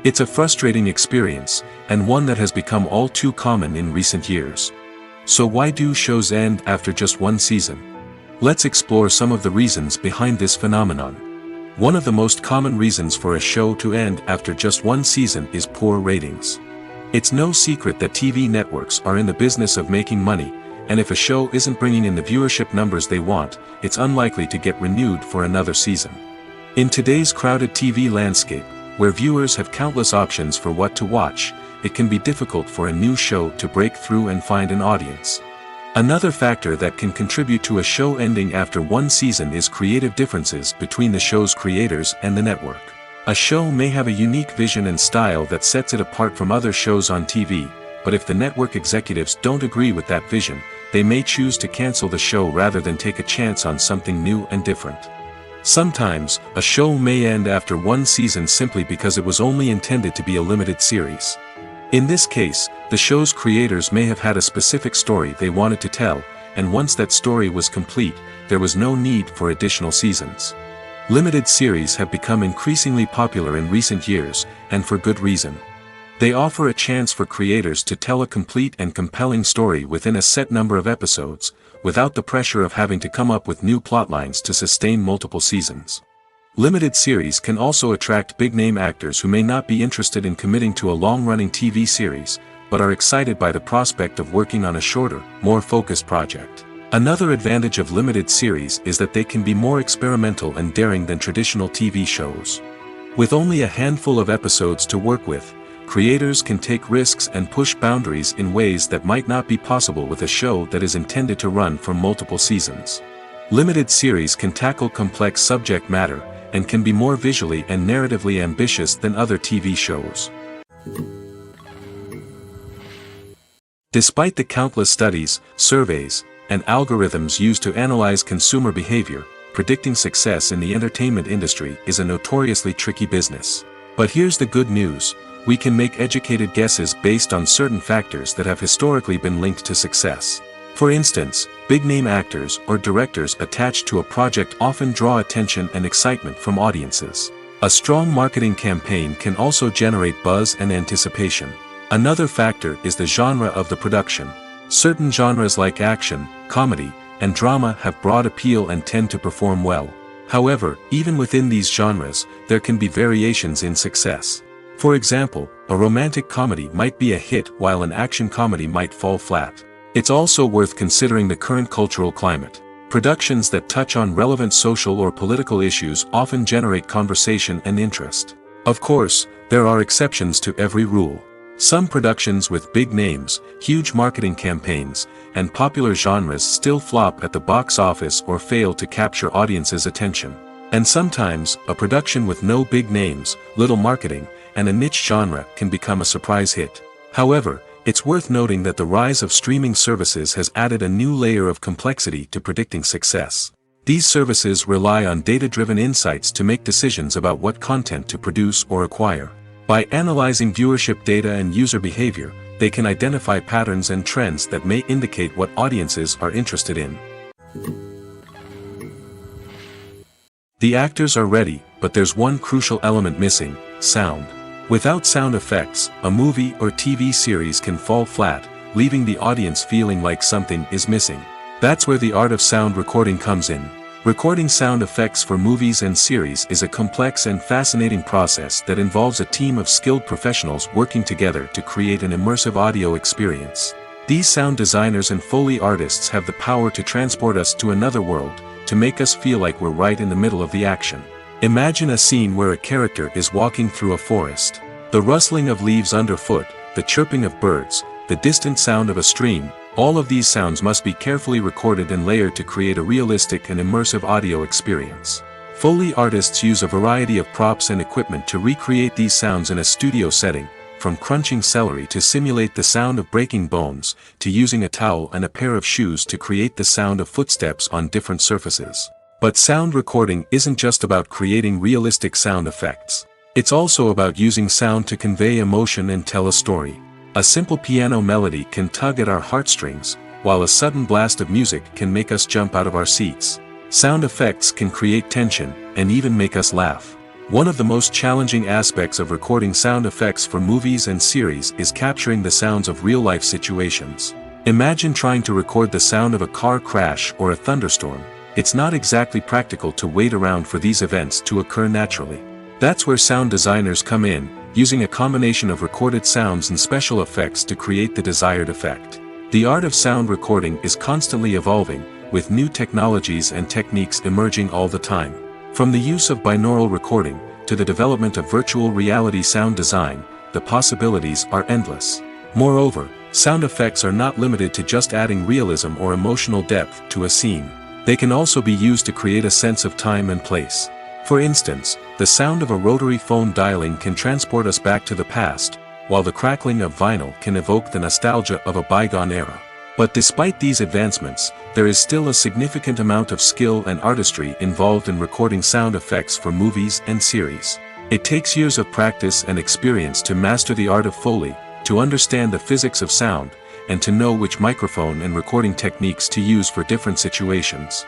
It's a frustrating experience, and one that has become all too common in recent years. So why do shows end after just one season? Let's explore some of the reasons behind this phenomenon. One of the most common reasons for a show to end after just one season is poor ratings. It's no secret that TV networks are in the business of making money, and if a show isn't bringing in the viewership numbers they want, it's unlikely to get renewed for another season. In today's crowded TV landscape, where viewers have countless options for what to watch, it can be difficult for a new show to break through and find an audience. Another factor that can contribute to a show ending after one season is creative differences between the show's creators and the network. A show may have a unique vision and style that sets it apart from other shows on TV, but if the network executives don't agree with that vision, they may choose to cancel the show rather than take a chance on something new and different. Sometimes, a show may end after one season simply because it was only intended to be a limited series. In this case, the show's creators may have had a specific story they wanted to tell, and once that story was complete, there was no need for additional seasons. Limited series have become increasingly popular in recent years, and for good reason. They offer a chance for creators to tell a complete and compelling story within a set number of episodes, without the pressure of having to come up with new plotlines to sustain multiple seasons. Limited series can also attract big-name actors who may not be interested in committing to a long-running TV series, but are excited by the prospect of working on a shorter, more focused project. Another advantage of limited series is that they can be more experimental and daring than traditional TV shows. With only a handful of episodes to work with, creators can take risks and push boundaries in ways that might not be possible with a show that is intended to run for multiple seasons. Limited series can tackle complex subject matter, and can be more visually and narratively ambitious than other TV shows. Despite the countless studies, surveys, and algorithms used to analyze consumer behavior, predicting success in the entertainment industry is a notoriously tricky business. But here's the good news: we can make educated guesses based on certain factors that have historically been linked to success. For instance, big-name actors or directors attached to a project often draw attention and excitement from audiences. A strong marketing campaign can also generate buzz and anticipation. Another factor is the genre of the production. Certain genres like action, comedy, and drama have broad appeal and tend to perform well. However, even within these genres, there can be variations in success. For example, a romantic comedy might be a hit while an action comedy might fall flat. It's also worth considering the current cultural climate. Productions that touch on relevant social or political issues often generate conversation and interest. Of course, there are exceptions to every rule. Some productions with big names, huge marketing campaigns, and popular genres still flop at the box office or fail to capture audiences' attention. And sometimes, a production with no big names, little marketing, and a niche genre can become a surprise hit. However, it's worth noting that the rise of streaming services has added a new layer of complexity to predicting success. These services rely on data-driven insights to make decisions about what content to produce or acquire. By analyzing viewership data and user behavior, they can identify patterns and trends that may indicate what audiences are interested in. The actors are ready, but there's one crucial element missing: sound. Without sound effects, a movie or TV series can fall flat, leaving the audience feeling like something is missing. That's where the art of sound recording comes in. Recording sound effects for movies and series is a complex and fascinating process that involves a team of skilled professionals working together to create an immersive audio experience. These sound designers and Foley artists have the power to transport us to another world, to make us feel like we're right in the middle of the action. Imagine a scene where a character is walking through a forest. The rustling of leaves underfoot, the chirping of birds, the distant sound of a stream, all of these sounds must be carefully recorded and layered to create a realistic and immersive audio experience. Foley artists use a variety of props and equipment to recreate these sounds in a studio setting, from crunching celery to simulate the sound of breaking bones, to using a towel and a pair of shoes to create the sound of footsteps on different surfaces. But sound recording isn't just about creating realistic sound effects. It's also about using sound to convey emotion and tell a story. A simple piano melody can tug at our heartstrings, while a sudden blast of music can make us jump out of our seats. Sound effects can create tension, and even make us laugh. One of the most challenging aspects of recording sound effects for movies and series is capturing the sounds of real-life situations. Imagine trying to record the sound of a car crash or a thunderstorm. It's not exactly practical to wait around for these events to occur naturally. That's where sound designers come in, using a combination of recorded sounds and special effects to create the desired effect. The art of sound recording is constantly evolving, with new technologies and techniques emerging all the time. From the use of binaural recording, to the development of virtual reality sound design, the possibilities are endless. Moreover, sound effects are not limited to just adding realism or emotional depth to a scene. They can also be used to create a sense of time and place. For instance, the sound of a rotary phone dialing can transport us back to the past, while the crackling of vinyl can evoke the nostalgia of a bygone era. But despite these advancements, there is still a significant amount of skill and artistry involved in recording sound effects for movies and series. It takes years of practice and experience to master the art of Foley, to understand the physics of sound, and to know which microphone and recording techniques to use for different situations.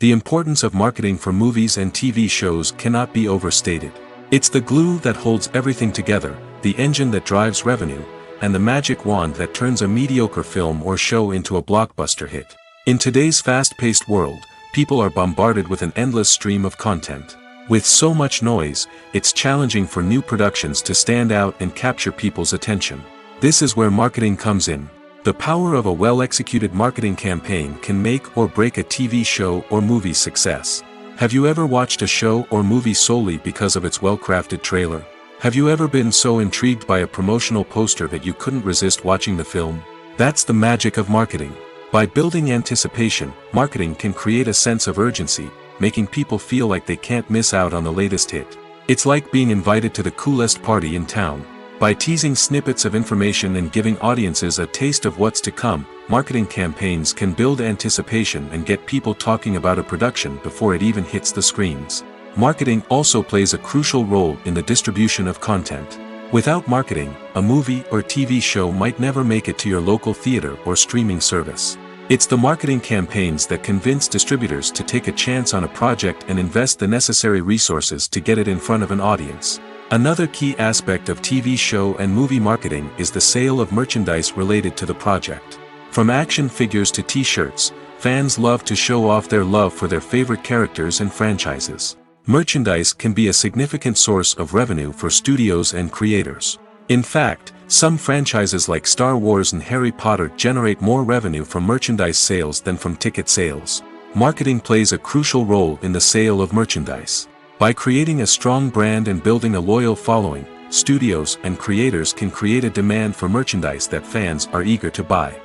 The importance of marketing for movies and TV shows cannot be overstated. It's the glue that holds everything together, the engine that drives revenue, and the magic wand that turns a mediocre film or show into a blockbuster hit. In today's fast-paced world, people are bombarded with an endless stream of content. With so much noise, it's challenging for new productions to stand out and capture people's attention. This is where marketing comes in. The power of a well-executed marketing campaign can make or break a TV show or movie's success. Have you ever watched a show or movie solely because of its well-crafted trailer? Have you ever been so intrigued by a promotional poster that you couldn't resist watching the film? That's the magic of marketing. By building anticipation, marketing can create a sense of urgency, making people feel like they can't miss out on the latest hit. It's like being invited to the coolest party in town. By teasing snippets of information and giving audiences a taste of what's to come, marketing campaigns can build anticipation and get people talking about a production before it even hits the screens. Marketing also plays a crucial role in the distribution of content. Without marketing, a movie or TV show might never make it to your local theater or streaming service. It's the marketing campaigns that convince distributors to take a chance on a project and invest the necessary resources to get it in front of an audience. Another key aspect of TV show and movie marketing is the sale of merchandise related to the project. From action figures to t-shirts, fans love to show off their love for their favorite characters and franchises. Merchandise can be a significant source of revenue for studios and creators. In fact, some franchises like Star Wars and Harry Potter generate more revenue from merchandise sales than from ticket sales. Marketing plays a crucial role in the sale of merchandise. By creating a strong brand and building a loyal following, studios and creators can create a demand for merchandise that fans are eager to buy.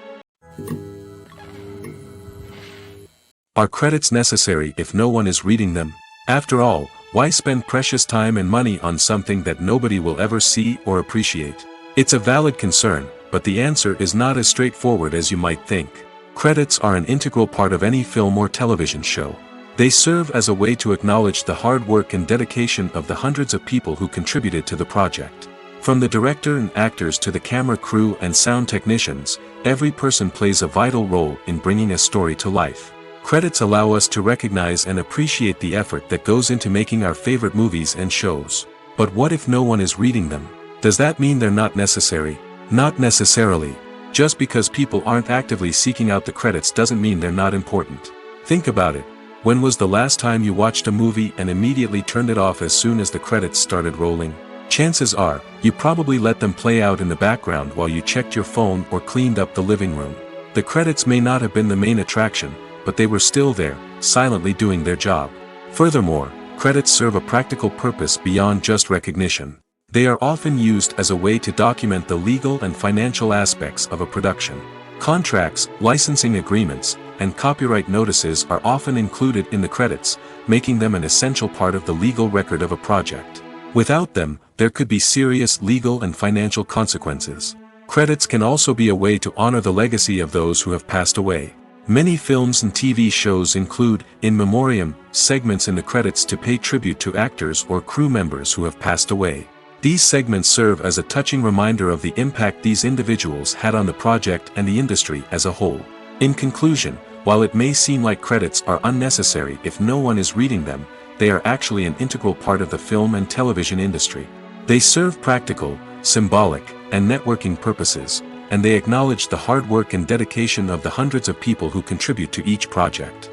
Are credits necessary if no one is reading them? After all, why spend precious time and money on something that nobody will ever see or appreciate? It's a valid concern, but the answer is not as straightforward as you might think. Credits are an integral part of any film or television show. They serve as a way to acknowledge the hard work and dedication of the hundreds of people who contributed to the project. From the director and actors to the camera crew and sound technicians, every person plays a vital role in bringing a story to life. Credits allow us to recognize and appreciate the effort that goes into making our favorite movies and shows. But what if no one is reading them? Does that mean they're not necessary? Not necessarily. Just because people aren't actively seeking out the credits doesn't mean they're not important. Think about it. When was the last time you watched a movie and immediately turned it off as soon as the credits started rolling? Chances are, you probably let them play out in the background while you checked your phone or cleaned up the living room. The credits may not have been the main attraction, but they were still there, silently doing their job. Furthermore, credits serve a practical purpose beyond just recognition. They are often used as a way to document the legal and financial aspects of a production. Contracts, licensing agreements, and copyright notices are often included in the credits, making them an essential part of the legal record of a project. Without them, there could be serious legal and financial consequences. Credits can also be a way to honor the legacy of those who have passed away. Many films and TV shows include, in memoriam, segments in the credits to pay tribute to actors or crew members who have passed away. These segments serve as a touching reminder of the impact these individuals had on the project and the industry as a whole. In conclusion, while it may seem like credits are unnecessary if no one is reading them, they are actually an integral part of the film and television industry. They serve practical, symbolic, and networking purposes, and they acknowledge the hard work and dedication of the hundreds of people who contribute to each project.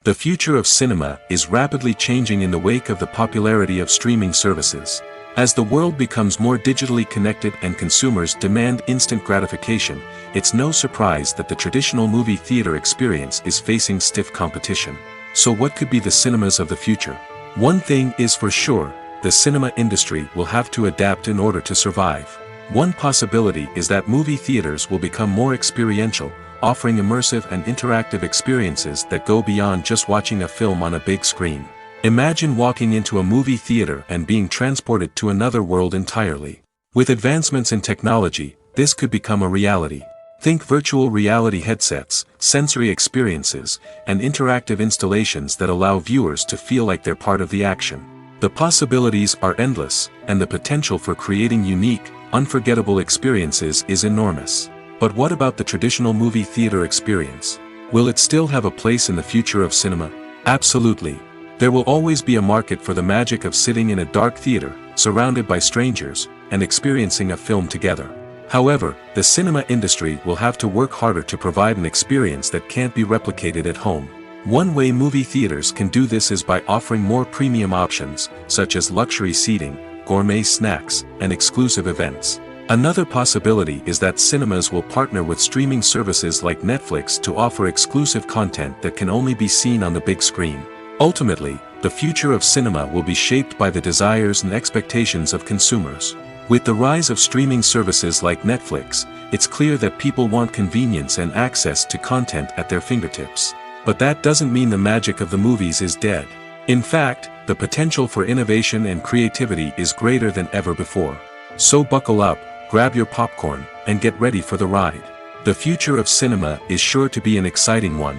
The future of cinema is rapidly changing in the wake of the popularity of streaming services. As the world becomes more digitally connected and consumers demand instant gratification, it's no surprise that the traditional movie theater experience is facing stiff competition. So what could be the cinemas of the future? One thing is for sure, the cinema industry will have to adapt in order to survive. One possibility is that movie theaters will become more experiential, offering immersive and interactive experiences that go beyond just watching a film on a big screen. Imagine walking into a movie theater and being transported to another world entirely. With advancements in technology, this could become a reality. Think virtual reality headsets, sensory experiences, and interactive installations that allow viewers to feel like they're part of the action. The possibilities are endless, and the potential for creating unique, unforgettable experiences is enormous. But what about the traditional movie theater experience? Will it still have a place in the future of cinema? Absolutely. There will always be a market for the magic of sitting in a dark theater, surrounded by strangers, and experiencing a film together. However, the cinema industry will have to work harder to provide an experience that can't be replicated at home. One way movie theaters can do this is by offering more premium options, such as luxury seating, gourmet snacks, and exclusive events. Another possibility is that cinemas will partner with streaming services like Netflix to offer exclusive content that can only be seen on the big screen. Ultimately, the future of cinema will be shaped by the desires and expectations of consumers. With the rise of streaming services like Netflix, it's clear that people want convenience and access to content at their fingertips. But that doesn't mean the magic of the movies is dead. In fact, the potential for innovation and creativity is greater than ever before. So buckle up, grab your popcorn, and get ready for the ride. The future of cinema is sure to be an exciting one.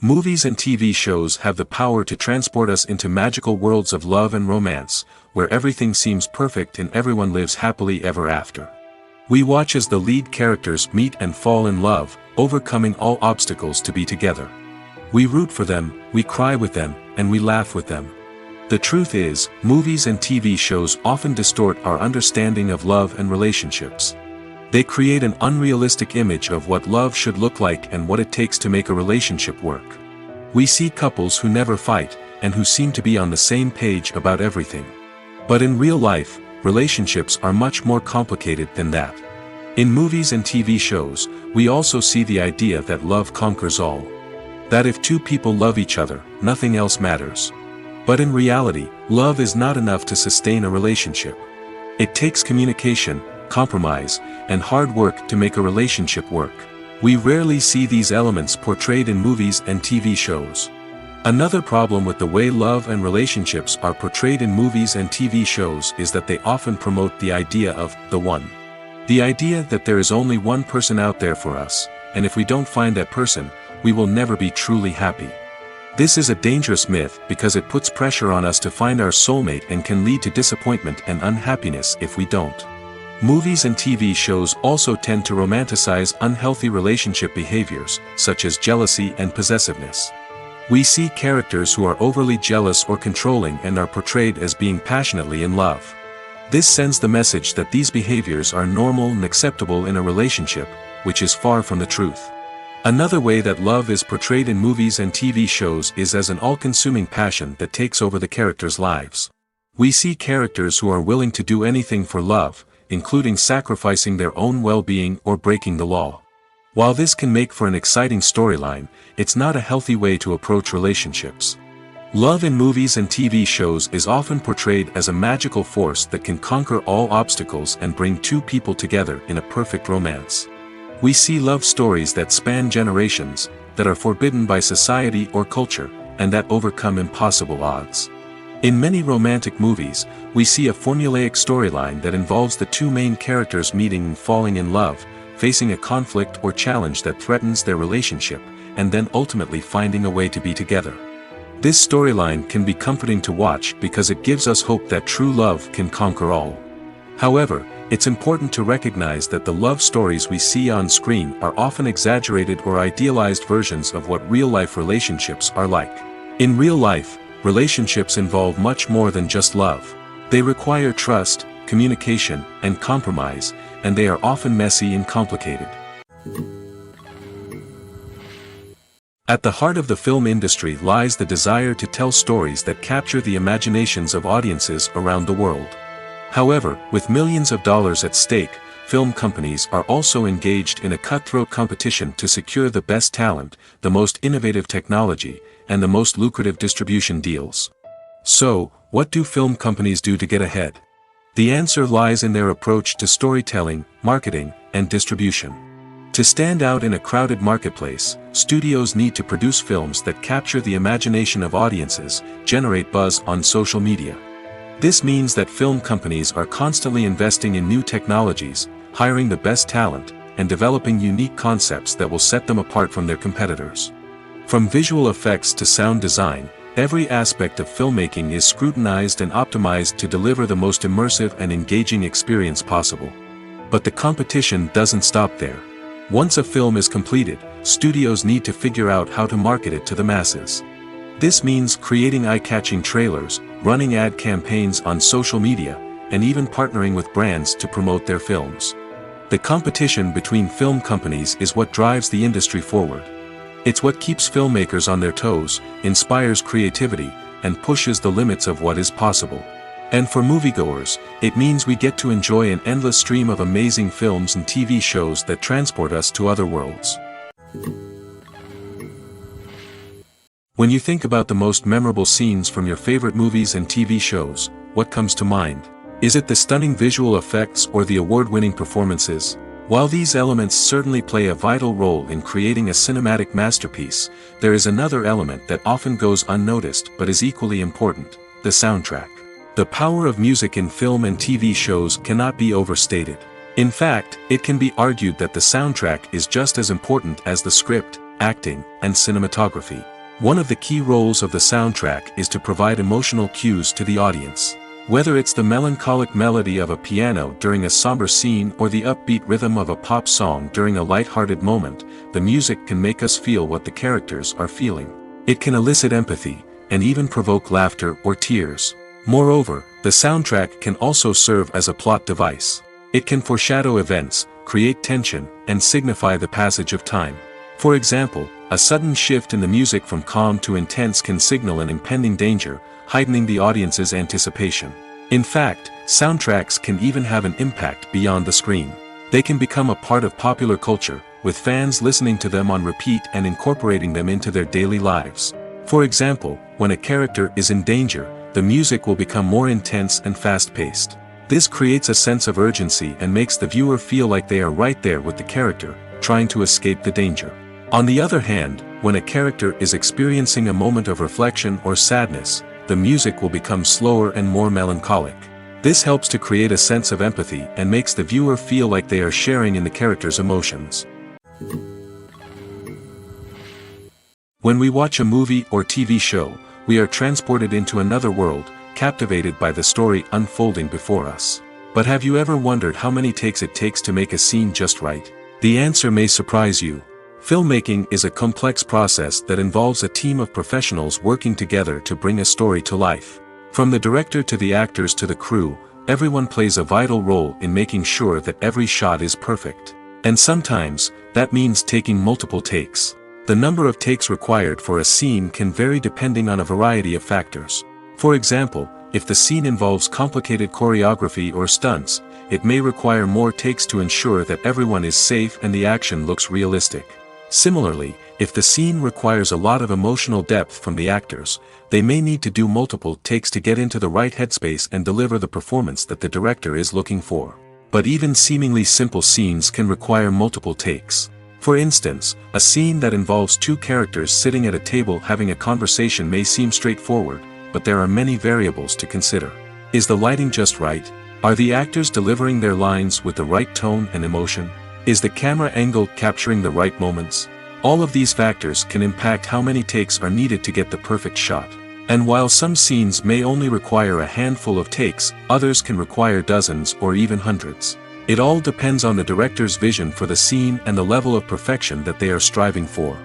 Movies and TV shows have the power to transport us into magical worlds of love and romance, where everything seems perfect and everyone lives happily ever after. We watch as the lead characters meet and fall in love, overcoming all obstacles to be together. We root for them, we cry with them, and we laugh with them. The truth is, movies and TV shows often distort our understanding of love and relationships. They create an unrealistic image of what love should look like and what it takes to make a relationship work. We see couples who never fight, and who seem to be on the same page about everything. But in real life, relationships are much more complicated than that. In movies and TV shows, we also see the idea that love conquers all. That if two people love each other, nothing else matters. But in reality, love is not enough to sustain a relationship. It takes communication, compromise, and hard work to make a relationship work. We rarely see these elements portrayed in movies and TV shows. Another problem with the way love and relationships are portrayed in movies and TV shows is that they often promote the idea of the one. The idea that there is only one person out there for us, and if we don't find that person, we will never be truly happy. This is a dangerous myth because it puts pressure on us to find our soulmate and can lead to disappointment and unhappiness if we don't. Movies and TV shows also tend to romanticize unhealthy relationship behaviors, such as jealousy and possessiveness. We see characters who are overly jealous or controlling and are portrayed as being passionately in love. This sends the message that these behaviors are normal and acceptable in a relationship, which is far from the truth. Another way that love is portrayed in movies and TV shows is as an all-consuming passion that takes over the characters' lives. We see characters who are willing to do anything for love, including sacrificing their own well-being or breaking the law. While this can make for an exciting storyline, it's not a healthy way to approach relationships. Love in movies and TV shows is often portrayed as a magical force that can conquer all obstacles and bring two people together in a perfect romance. We see love stories that span generations, that are forbidden by society or culture, and that overcome impossible odds. In many romantic movies, we see a formulaic storyline that involves the two main characters meeting and falling in love, facing a conflict or challenge that threatens their relationship, and then ultimately finding a way to be together. This storyline can be comforting to watch because it gives us hope that true love can conquer all. However, it's important to recognize that the love stories we see on screen are often exaggerated or idealized versions of what real-life relationships are like. In real life, relationships involve much more than just love. They require trust, communication, and compromise, and they are often messy and complicated. At the heart of the film industry lies the desire to tell stories that capture the imaginations of audiences around the world. However, with millions of dollars at stake, film companies are also engaged in a cutthroat competition to secure the best talent, the most innovative technology, and the most lucrative distribution deals. So, what do film companies do to get ahead? The answer lies in their approach to storytelling, marketing, and distribution. To stand out in a crowded marketplace, studios need to produce films that capture the imagination of audiences, generate buzz on social media. This means that film companies are constantly investing in new technologies, hiring the best talent, and developing unique concepts that will set them apart from their competitors. From visual effects to sound design, every aspect of filmmaking is scrutinized and optimized to deliver the most immersive and engaging experience possible. But the competition doesn't stop there. Once a film is completed, studios need to figure out how to market it to the masses. This means creating eye-catching trailers, running ad campaigns on social media, and even partnering with brands to promote their films. The competition between film companies is what drives the industry forward. It's what keeps filmmakers on their toes, inspires creativity, and pushes the limits of what is possible. And for moviegoers, it means we get to enjoy an endless stream of amazing films and TV shows that transport us to other worlds. When you think about the most memorable scenes from your favorite movies and TV shows, what comes to mind? Is it the stunning visual effects or the award-winning performances? While these elements certainly play a vital role in creating a cinematic masterpiece, there is another element that often goes unnoticed but is equally important: the soundtrack. The power of music in film and TV shows cannot be overstated. In fact, it can be argued that the soundtrack is just as important as the script, acting, and cinematography. One of the key roles of the soundtrack is to provide emotional cues to the audience. Whether it's the melancholic melody of a piano during a somber scene or the upbeat rhythm of a pop song during a light-hearted moment, the music can make us feel what the characters are feeling. It can elicit empathy, and even provoke laughter or tears. Moreover, the soundtrack can also serve as a plot device. It can foreshadow events, create tension, and signify the passage of time. For example, a sudden shift in the music from calm to intense can signal an impending danger, heightening the audience's anticipation. In fact, soundtracks can even have an impact beyond the screen. They can become a part of popular culture, with fans listening to them on repeat and incorporating them into their daily lives. For example, when a character is in danger, the music will become more intense and fast-paced. This creates a sense of urgency and makes the viewer feel like they are right there with the character, trying to escape the danger. On the other hand, when a character is experiencing a moment of reflection or sadness, the music will become slower and more melancholic. This helps to create a sense of empathy and makes the viewer feel like they are sharing in the character's emotions. When we watch a movie or TV show, we are transported into another world, captivated by the story unfolding before us. But have you ever wondered how many takes it takes to make a scene just right? The answer may surprise you. Filmmaking is a complex process that involves a team of professionals working together to bring a story to life. From the director to the actors to the crew, everyone plays a vital role in making sure that every shot is perfect. And sometimes, that means taking multiple takes. The number of takes required for a scene can vary depending on a variety of factors. For example, if the scene involves complicated choreography or stunts, it may require more takes to ensure that everyone is safe and the action looks realistic. Similarly, if the scene requires a lot of emotional depth from the actors, they may need to do multiple takes to get into the right headspace and deliver the performance that the director is looking for. But even seemingly simple scenes can require multiple takes. For instance, a scene that involves two characters sitting at a table having a conversation may seem straightforward, but there are many variables to consider. Is the lighting just right? Are the actors delivering their lines with the right tone and emotion? Is the camera angle capturing the right moments? All of these factors can impact how many takes are needed to get the perfect shot. And while some scenes may only require a handful of takes, others can require dozens or even hundreds. It all depends on the director's vision for the scene and the level of perfection that they are striving for.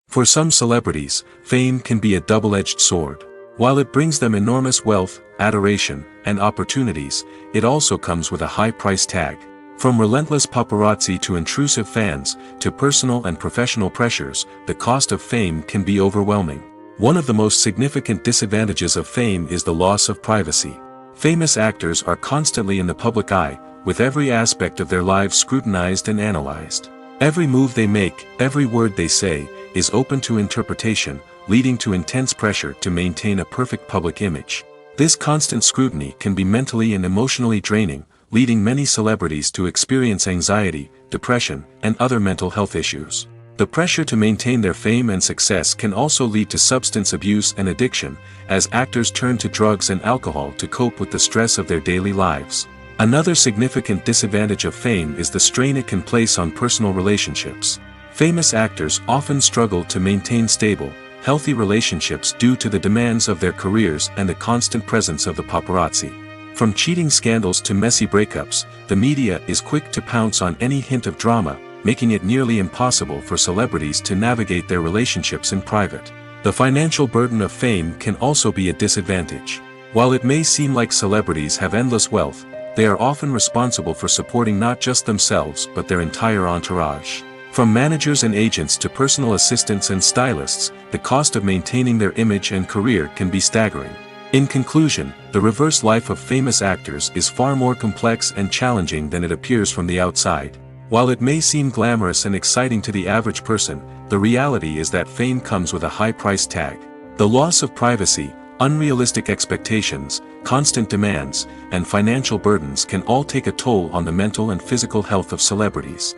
For some celebrities, fame can be a double-edged sword. While it brings them enormous wealth, adoration, and opportunities, it also comes with a high price tag. From relentless paparazzi to intrusive fans, to personal and professional pressures, the cost of fame can be overwhelming. One of the most significant disadvantages of fame is the loss of privacy. Famous actors are constantly in the public eye, with every aspect of their lives scrutinized and analyzed. Every move they make, every word they say, is open to interpretation, leading to intense pressure to maintain a perfect public image. This constant scrutiny can be mentally and emotionally draining, leading many celebrities to experience anxiety, depression, and other mental health issues. The pressure to maintain their fame and success can also lead to substance abuse and addiction, as actors turn to drugs and alcohol to cope with the stress of their daily lives. Another significant disadvantage of fame is the strain it can place on personal relationships. Famous actors often struggle to maintain stable, healthy relationships due to the demands of their careers and the constant presence of the paparazzi. From cheating scandals to messy breakups, the media is quick to pounce on any hint of drama, making it nearly impossible for celebrities to navigate their relationships in private. The financial burden of fame can also be a disadvantage. While it may seem like celebrities have endless wealth, they are often responsible for supporting not just themselves but their entire entourage. From managers and agents to personal assistants and stylists, the cost of maintaining their image and career can be staggering. In conclusion, the reverse life of famous actors is far more complex and challenging than it appears from the outside. While it may seem glamorous and exciting to the average person, the reality is that fame comes with a high price tag. The loss of privacy, unrealistic expectations, constant demands, and financial burdens can all take a toll on the mental and physical health of celebrities.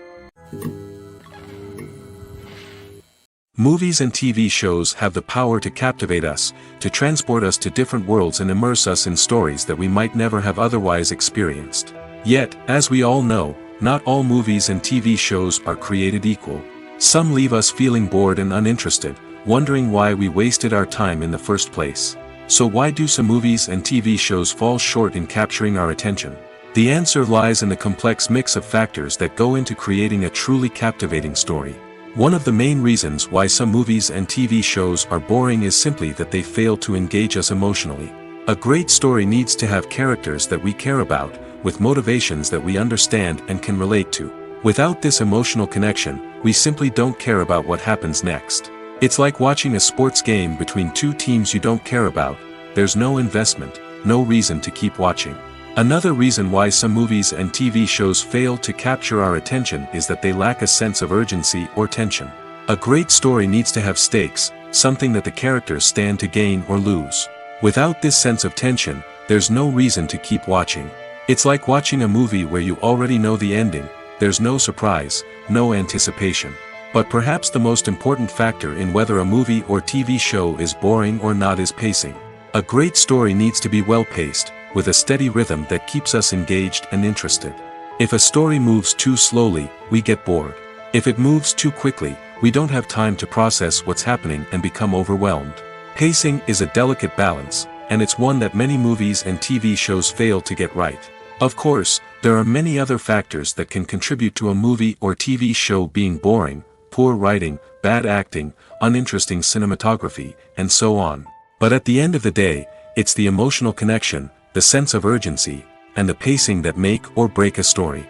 Movies and TV shows have the power to captivate us, to transport us to different worlds and immerse us in stories that we might never have otherwise experienced. Yet, as we all know, not all movies and TV shows are created equal. Some leave us feeling bored and uninterested, wondering why we wasted our time in the first place. So why do some movies and TV shows fall short in capturing our attention? The answer lies in the complex mix of factors that go into creating a truly captivating story. One of the main reasons why some movies and TV shows are boring is simply that they fail to engage us emotionally. A great story needs to have characters that we care about, with motivations that we understand and can relate to. Without this emotional connection, we simply don't care about what happens next. It's like watching a sports game between two teams you don't care about. There's no investment, no reason to keep watching. Another reason why some movies and TV shows fail to capture our attention is that they lack a sense of urgency or tension. A great story needs to have stakes, something that the characters stand to gain or lose. Without this sense of tension, there's no reason to keep watching. It's like watching a movie where you already know the ending, there's no surprise, no anticipation. But perhaps the most important factor in whether a movie or TV show is boring or not is pacing. A great story needs to be well-paced, with a steady rhythm that keeps us engaged and interested. If a story moves too slowly, we get bored. If it moves too quickly, we don't have time to process what's happening and become overwhelmed. Pacing is a delicate balance, and it's one that many movies and TV shows fail to get right. Of course, there are many other factors that can contribute to a movie or TV show being boring: poor writing, bad acting, uninteresting cinematography, and so on. But at the end of the day, it's the emotional connection, the sense of urgency, and the pacing that make or break a story.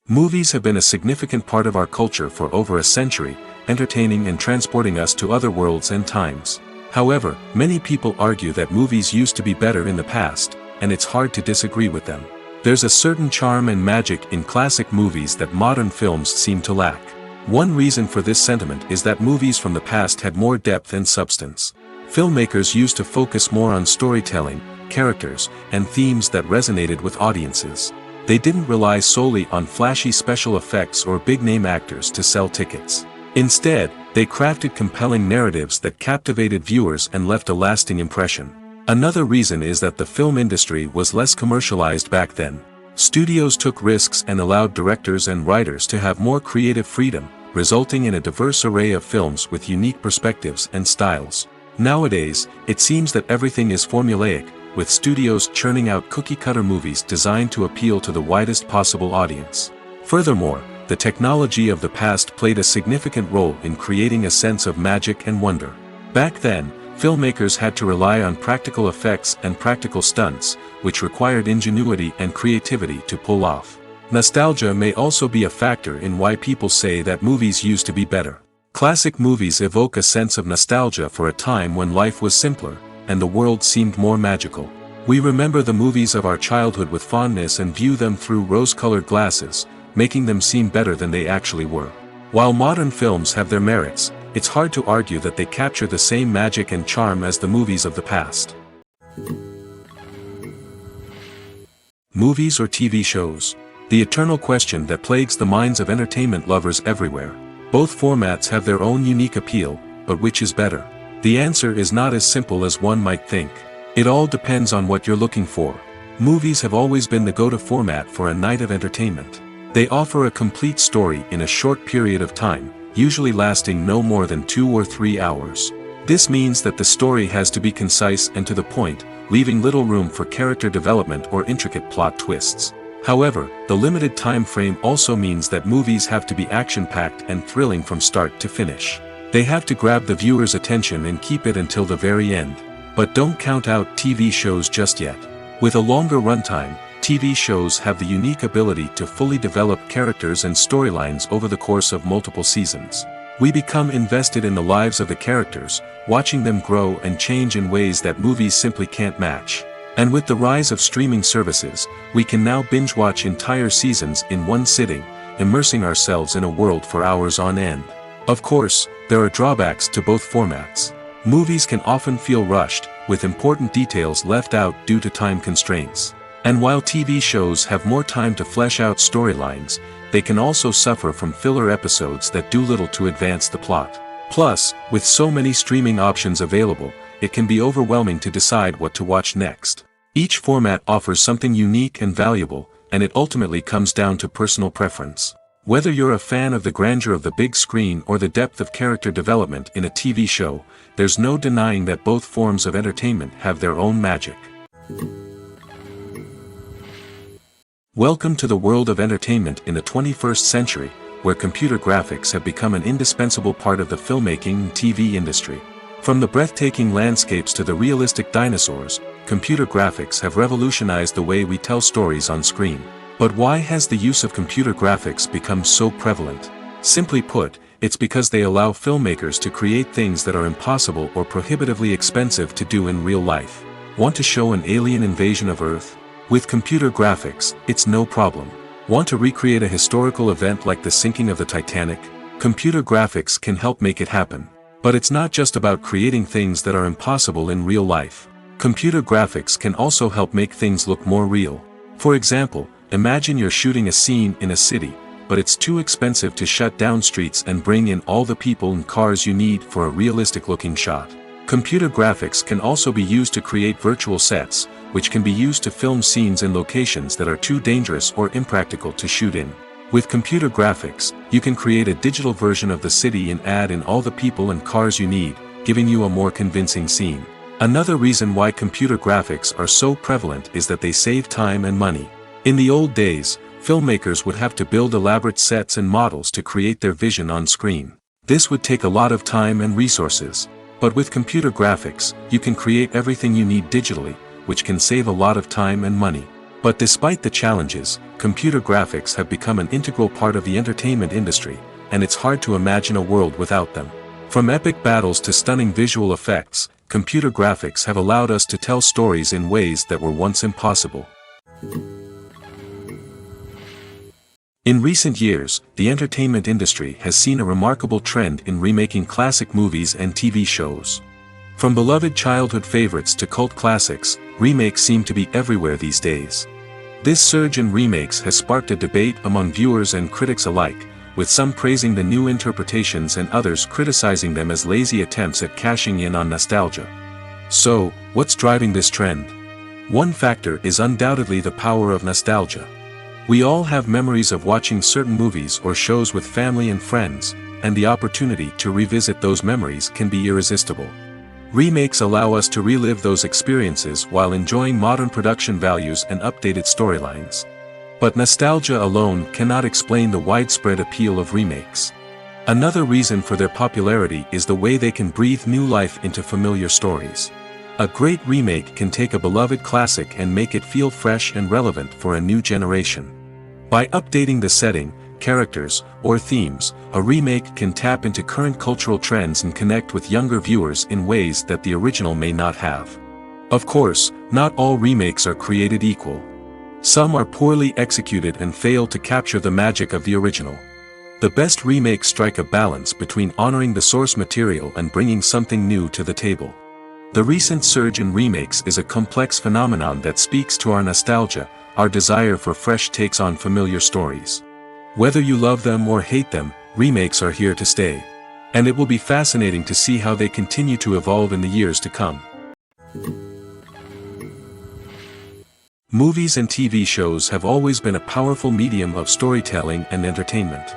Movies have been a significant part of our culture for over a century, entertaining and transporting us to other worlds and times. However, many people argue that movies used to be better in the past, and it's hard to disagree with them. There's a certain charm and magic in classic movies that modern films seem to lack. One reason for this sentiment is that movies from the past had more depth and substance. Filmmakers used to focus more on storytelling, characters, and themes that resonated with audiences. They didn't rely solely on flashy special effects or big-name actors to sell tickets. Instead, they crafted compelling narratives that captivated viewers and left a lasting impression. Another reason is that the film industry was less commercialized back then. Studios took risks and allowed directors and writers to have more creative freedom, resulting in a diverse array of films with unique perspectives and styles. Nowadays, it seems that everything is formulaic, with studios churning out cookie-cutter movies designed to appeal to the widest possible audience. Furthermore, the technology of the past played a significant role in creating a sense of magic and wonder. Back then, filmmakers had to rely on practical effects and practical stunts, which required ingenuity and creativity to pull off. Nostalgia may also be a factor in why people say that movies used to be better. Classic movies evoke a sense of nostalgia for a time when life was simpler, and the world seemed more magical. We remember the movies of our childhood with fondness and view them through rose-colored glasses, making them seem better than they actually were. While modern films have their merits, it's hard to argue that they capture the same magic and charm as the movies of the past. Movies or TV shows? The eternal question that plagues the minds of entertainment lovers everywhere. Both formats have their own unique appeal, but which is better? The answer is not as simple as one might think. It all depends on what you're looking for. Movies have always been the go-to format for a night of entertainment. They offer a complete story in a short period of time, usually lasting no more than 2 or 3 hours. This means that the story has to be concise and to the point, leaving little room for character development or intricate plot twists. However, the limited time frame also means that movies have to be action-packed and thrilling from start to finish. They have to grab the viewer's attention and keep it until the very end. But don't count out TV shows just yet. With a longer runtime, TV shows have the unique ability to fully develop characters and storylines over the course of multiple seasons. We become invested in the lives of the characters, watching them grow and change in ways that movies simply can't match. And with the rise of streaming services, we can now binge-watch entire seasons in one sitting, immersing ourselves in a world for hours on end. Of course, there are drawbacks to both formats. Movies can often feel rushed, with important details left out due to time constraints. And while TV shows have more time to flesh out storylines, they can also suffer from filler episodes that do little to advance the plot. Plus, with so many streaming options available, it can be overwhelming to decide what to watch next. Each format offers something unique and valuable, and it ultimately comes down to personal preference. Whether you're a fan of the grandeur of the big screen or the depth of character development in a TV show, there's no denying that both forms of entertainment have their own magic. Welcome to the world of entertainment in the 21st century, where computer graphics have become an indispensable part of the filmmaking and TV industry. From the breathtaking landscapes to the realistic dinosaurs, computer graphics have revolutionized the way we tell stories on screen. But why has the use of computer graphics become so prevalent? Simply put, it's because they allow filmmakers to create things that are impossible or prohibitively expensive to do in real life. Want to show an alien invasion of Earth? With computer graphics, it's no problem. Want to recreate a historical event like the sinking of the Titanic? Computer graphics can help make it happen. But it's not just about creating things that are impossible in real life. Computer graphics can also help make things look more real. For example, imagine you're shooting a scene in a city, but it's too expensive to shut down streets and bring in all the people and cars you need for a realistic-looking shot. Computer graphics can also be used to create virtual sets, which can be used to film scenes in locations that are too dangerous or impractical to shoot in. With computer graphics, you can create a digital version of the city and add in all the people and cars you need, giving you a more convincing scene. Another reason why computer graphics are so prevalent is that they save time and money. In the old days, filmmakers would have to build elaborate sets and models to create their vision on screen. This would take a lot of time and resources. But with computer graphics, you can create everything you need digitally, which can save a lot of time and money. But despite the challenges, computer graphics have become an integral part of the entertainment industry, and it's hard to imagine a world without them. From epic battles to stunning visual effects, computer graphics have allowed us to tell stories in ways that were once impossible. In recent years, the entertainment industry has seen a remarkable trend in remaking classic movies and TV shows. From beloved childhood favorites to cult classics, remakes seem to be everywhere these days. This surge in remakes has sparked a debate among viewers and critics alike, with some praising the new interpretations and others criticizing them as lazy attempts at cashing in on nostalgia. So, what's driving this trend? One factor is undoubtedly the power of nostalgia. We all have memories of watching certain movies or shows with family and friends, and the opportunity to revisit those memories can be irresistible. Remakes allow us to relive those experiences while enjoying modern production values and updated storylines. But nostalgia alone cannot explain the widespread appeal of remakes. Another reason for their popularity is the way they can breathe new life into familiar stories. A great remake can take a beloved classic and make it feel fresh and relevant for a new generation. By updating the setting, characters, or themes, a remake can tap into current cultural trends and connect with younger viewers in ways that the original may not have. Of course, not all remakes are created equal. Some are poorly executed and fail to capture the magic of the original. The best remakes strike a balance between honoring the source material and bringing something new to the table. The recent surge in remakes is a complex phenomenon that speaks to our nostalgia, our desire for fresh takes on familiar stories. Whether you love them or hate them, remakes are here to stay. And it will be fascinating to see how they continue to evolve in the years to come. Movies and TV shows have always been a powerful medium of storytelling and entertainment.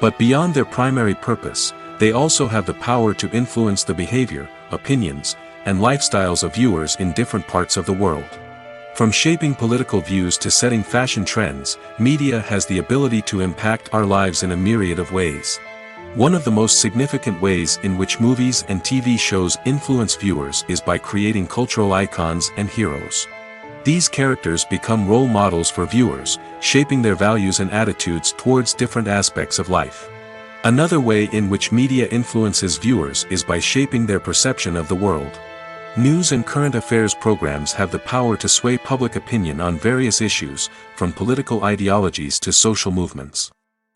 But beyond their primary purpose, they also have the power to influence the behavior, opinions, and lifestyles of viewers in different parts of the world. From shaping political views to setting fashion trends, media has the ability to impact our lives in a myriad of ways. One of the most significant ways in which movies and TV shows influence viewers is by creating cultural icons and heroes. These characters become role models for viewers, shaping their values and attitudes towards different aspects of life. Another way in which media influences viewers is by shaping their perception of the world. News and current affairs programs have the power to sway public opinion on various issues, from political ideologies to social movements.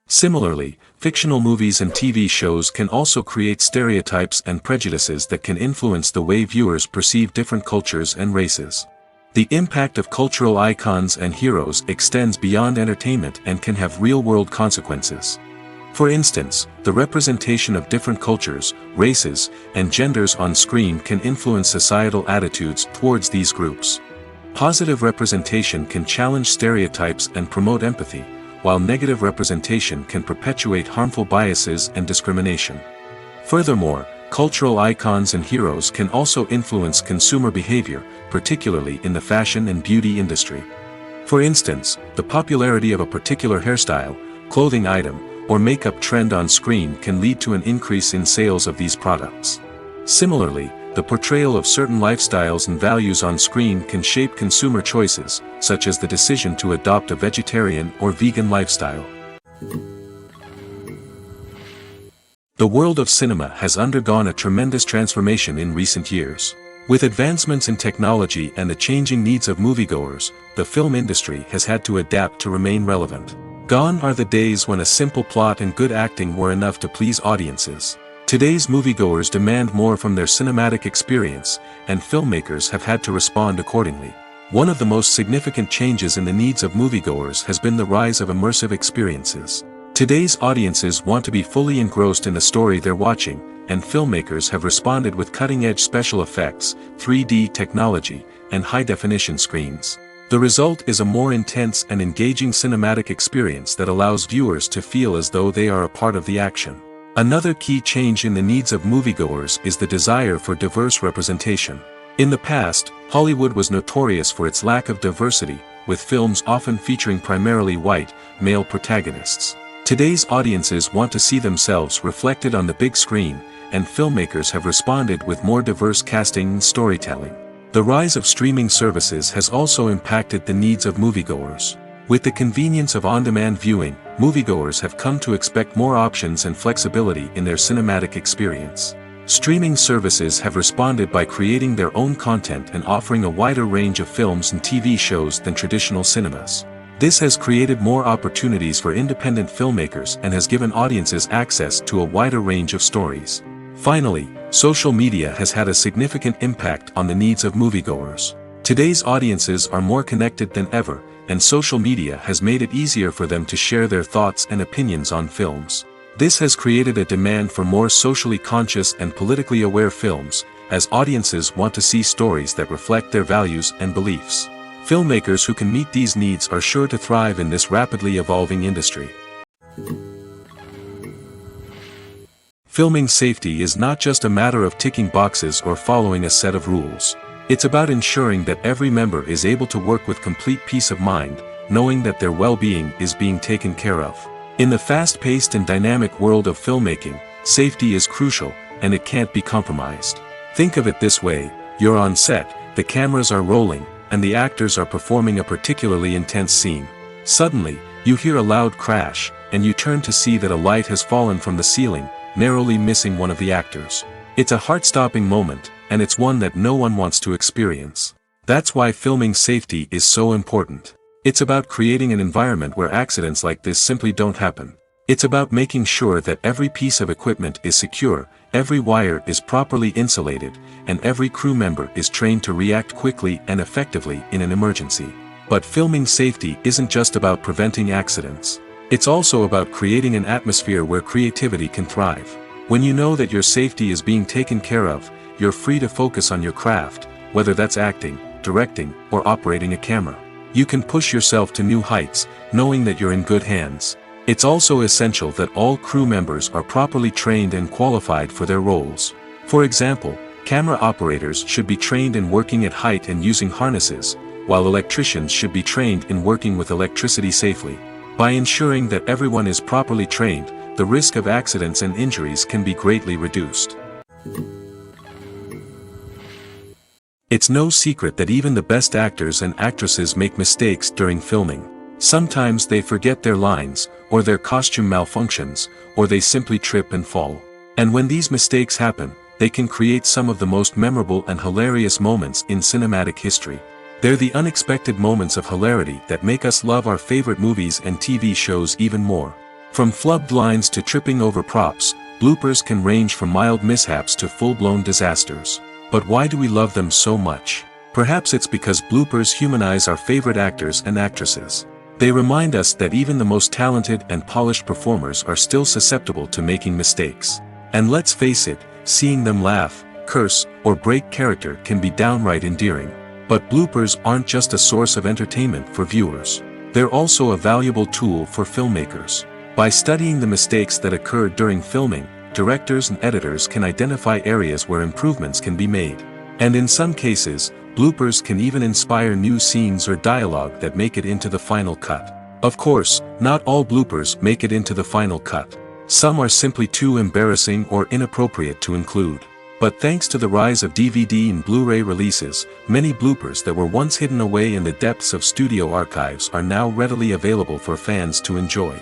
Similarly, fictional movies and TV shows can also create stereotypes and prejudices that can influence the way viewers perceive different cultures and races. The impact of cultural icons and heroes extends beyond entertainment and can have real-world consequences. For instance, the representation of different cultures, races, and genders on screen can influence societal attitudes towards these groups. Positive representation can challenge stereotypes and promote empathy, while negative representation can perpetuate harmful biases and discrimination. Furthermore, cultural icons and heroes can also influence consumer behavior, particularly in the fashion and beauty industry. For instance, the popularity of a particular hairstyle, clothing item, or makeup trend on screen can lead to an increase in sales of these products. Similarly, the portrayal of certain lifestyles and values on screen can shape consumer choices, such as the decision to adopt a vegetarian or vegan lifestyle. The world of cinema has undergone a tremendous transformation in recent years. With advancements in technology and the changing needs of moviegoers, the film industry has had to adapt to remain relevant. Gone are the days when a simple plot and good acting were enough to please audiences. Today's moviegoers demand more from their cinematic experience, and filmmakers have had to respond accordingly. One of the most significant changes in the needs of moviegoers has been the rise of immersive experiences. Today's audiences want to be fully engrossed in the story they're watching, and filmmakers have responded with cutting-edge special effects, 3D technology, and high-definition screens. The result is a more intense and engaging cinematic experience that allows viewers to feel as though they are a part of the action. Another key change in the needs of moviegoers is the desire for diverse representation. In the past, Hollywood was notorious for its lack of diversity, with films often featuring primarily white, male protagonists. Today's audiences want to see themselves reflected on the big screen, and filmmakers have responded with more diverse casting and storytelling. The rise of streaming services has also impacted the needs of moviegoers. With the convenience of on-demand viewing, moviegoers have come to expect more options and flexibility in their cinematic experience. Streaming services have responded by creating their own content and offering a wider range of films and TV shows than traditional cinemas. This has created more opportunities for independent filmmakers and has given audiences access to a wider range of stories. Finally, social media has had a significant impact on the needs of moviegoers. Today's audiences are more connected than ever, and social media has made it easier for them to share their thoughts and opinions on films. This has created a demand for more socially conscious and politically aware films, as audiences want to see stories that reflect their values and beliefs. Filmmakers who can meet these needs are sure to thrive in this rapidly evolving industry. Filming safety is not just a matter of ticking boxes or following a set of rules. It's about ensuring that every member is able to work with complete peace of mind, knowing that their well-being is being taken care of. In the fast-paced and dynamic world of filmmaking, safety is crucial, and it can't be compromised. Think of it this way: you're on set, the cameras are rolling, and the actors are performing a particularly intense scene. Suddenly, you hear a loud crash, and you turn to see that a light has fallen from the ceiling, narrowly missing one of the actors. It's a heart-stopping moment, and it's one that no one wants to experience. That's why filming safety is so important. It's about creating an environment where accidents like this simply don't happen. It's about making sure that every piece of equipment is secure, every wire is properly insulated, and every crew member is trained to react quickly and effectively in an emergency. But filming safety isn't just about preventing accidents. It's also about creating an atmosphere where creativity can thrive. When you know that your safety is being taken care of, you're free to focus on your craft, whether that's acting, directing, or operating a camera. You can push yourself to new heights, knowing that you're in good hands. It's also essential that all crew members are properly trained and qualified for their roles. For example, camera operators should be trained in working at height and using harnesses, while electricians should be trained in working with electricity safely. By ensuring that everyone is properly trained, the risk of accidents and injuries can be greatly reduced. It's no secret that even the best actors and actresses make mistakes during filming. Sometimes they forget their lines, or their costume malfunctions, or they simply trip and fall. And when these mistakes happen, they can create some of the most memorable and hilarious moments in cinematic history. They're the unexpected moments of hilarity that make us love our favorite movies and TV shows even more. From flubbed lines to tripping over props, bloopers can range from mild mishaps to full-blown disasters. But why do we love them so much? Perhaps it's because bloopers humanize our favorite actors and actresses. They remind us that even the most talented and polished performers are still susceptible to making mistakes. And let's face it, seeing them laugh, curse, or break character can be downright endearing. But bloopers aren't just a source of entertainment for viewers. They're also a valuable tool for filmmakers. By studying the mistakes that occurred during filming, directors and editors can identify areas where improvements can be made. And in some cases, bloopers can even inspire new scenes or dialogue that make it into the final cut. Of course, not all bloopers make it into the final cut. Some are simply too embarrassing or inappropriate to include. But thanks to the rise of DVD and Blu-ray releases, many bloopers that were once hidden away in the depths of studio archives are now readily available for fans to enjoy.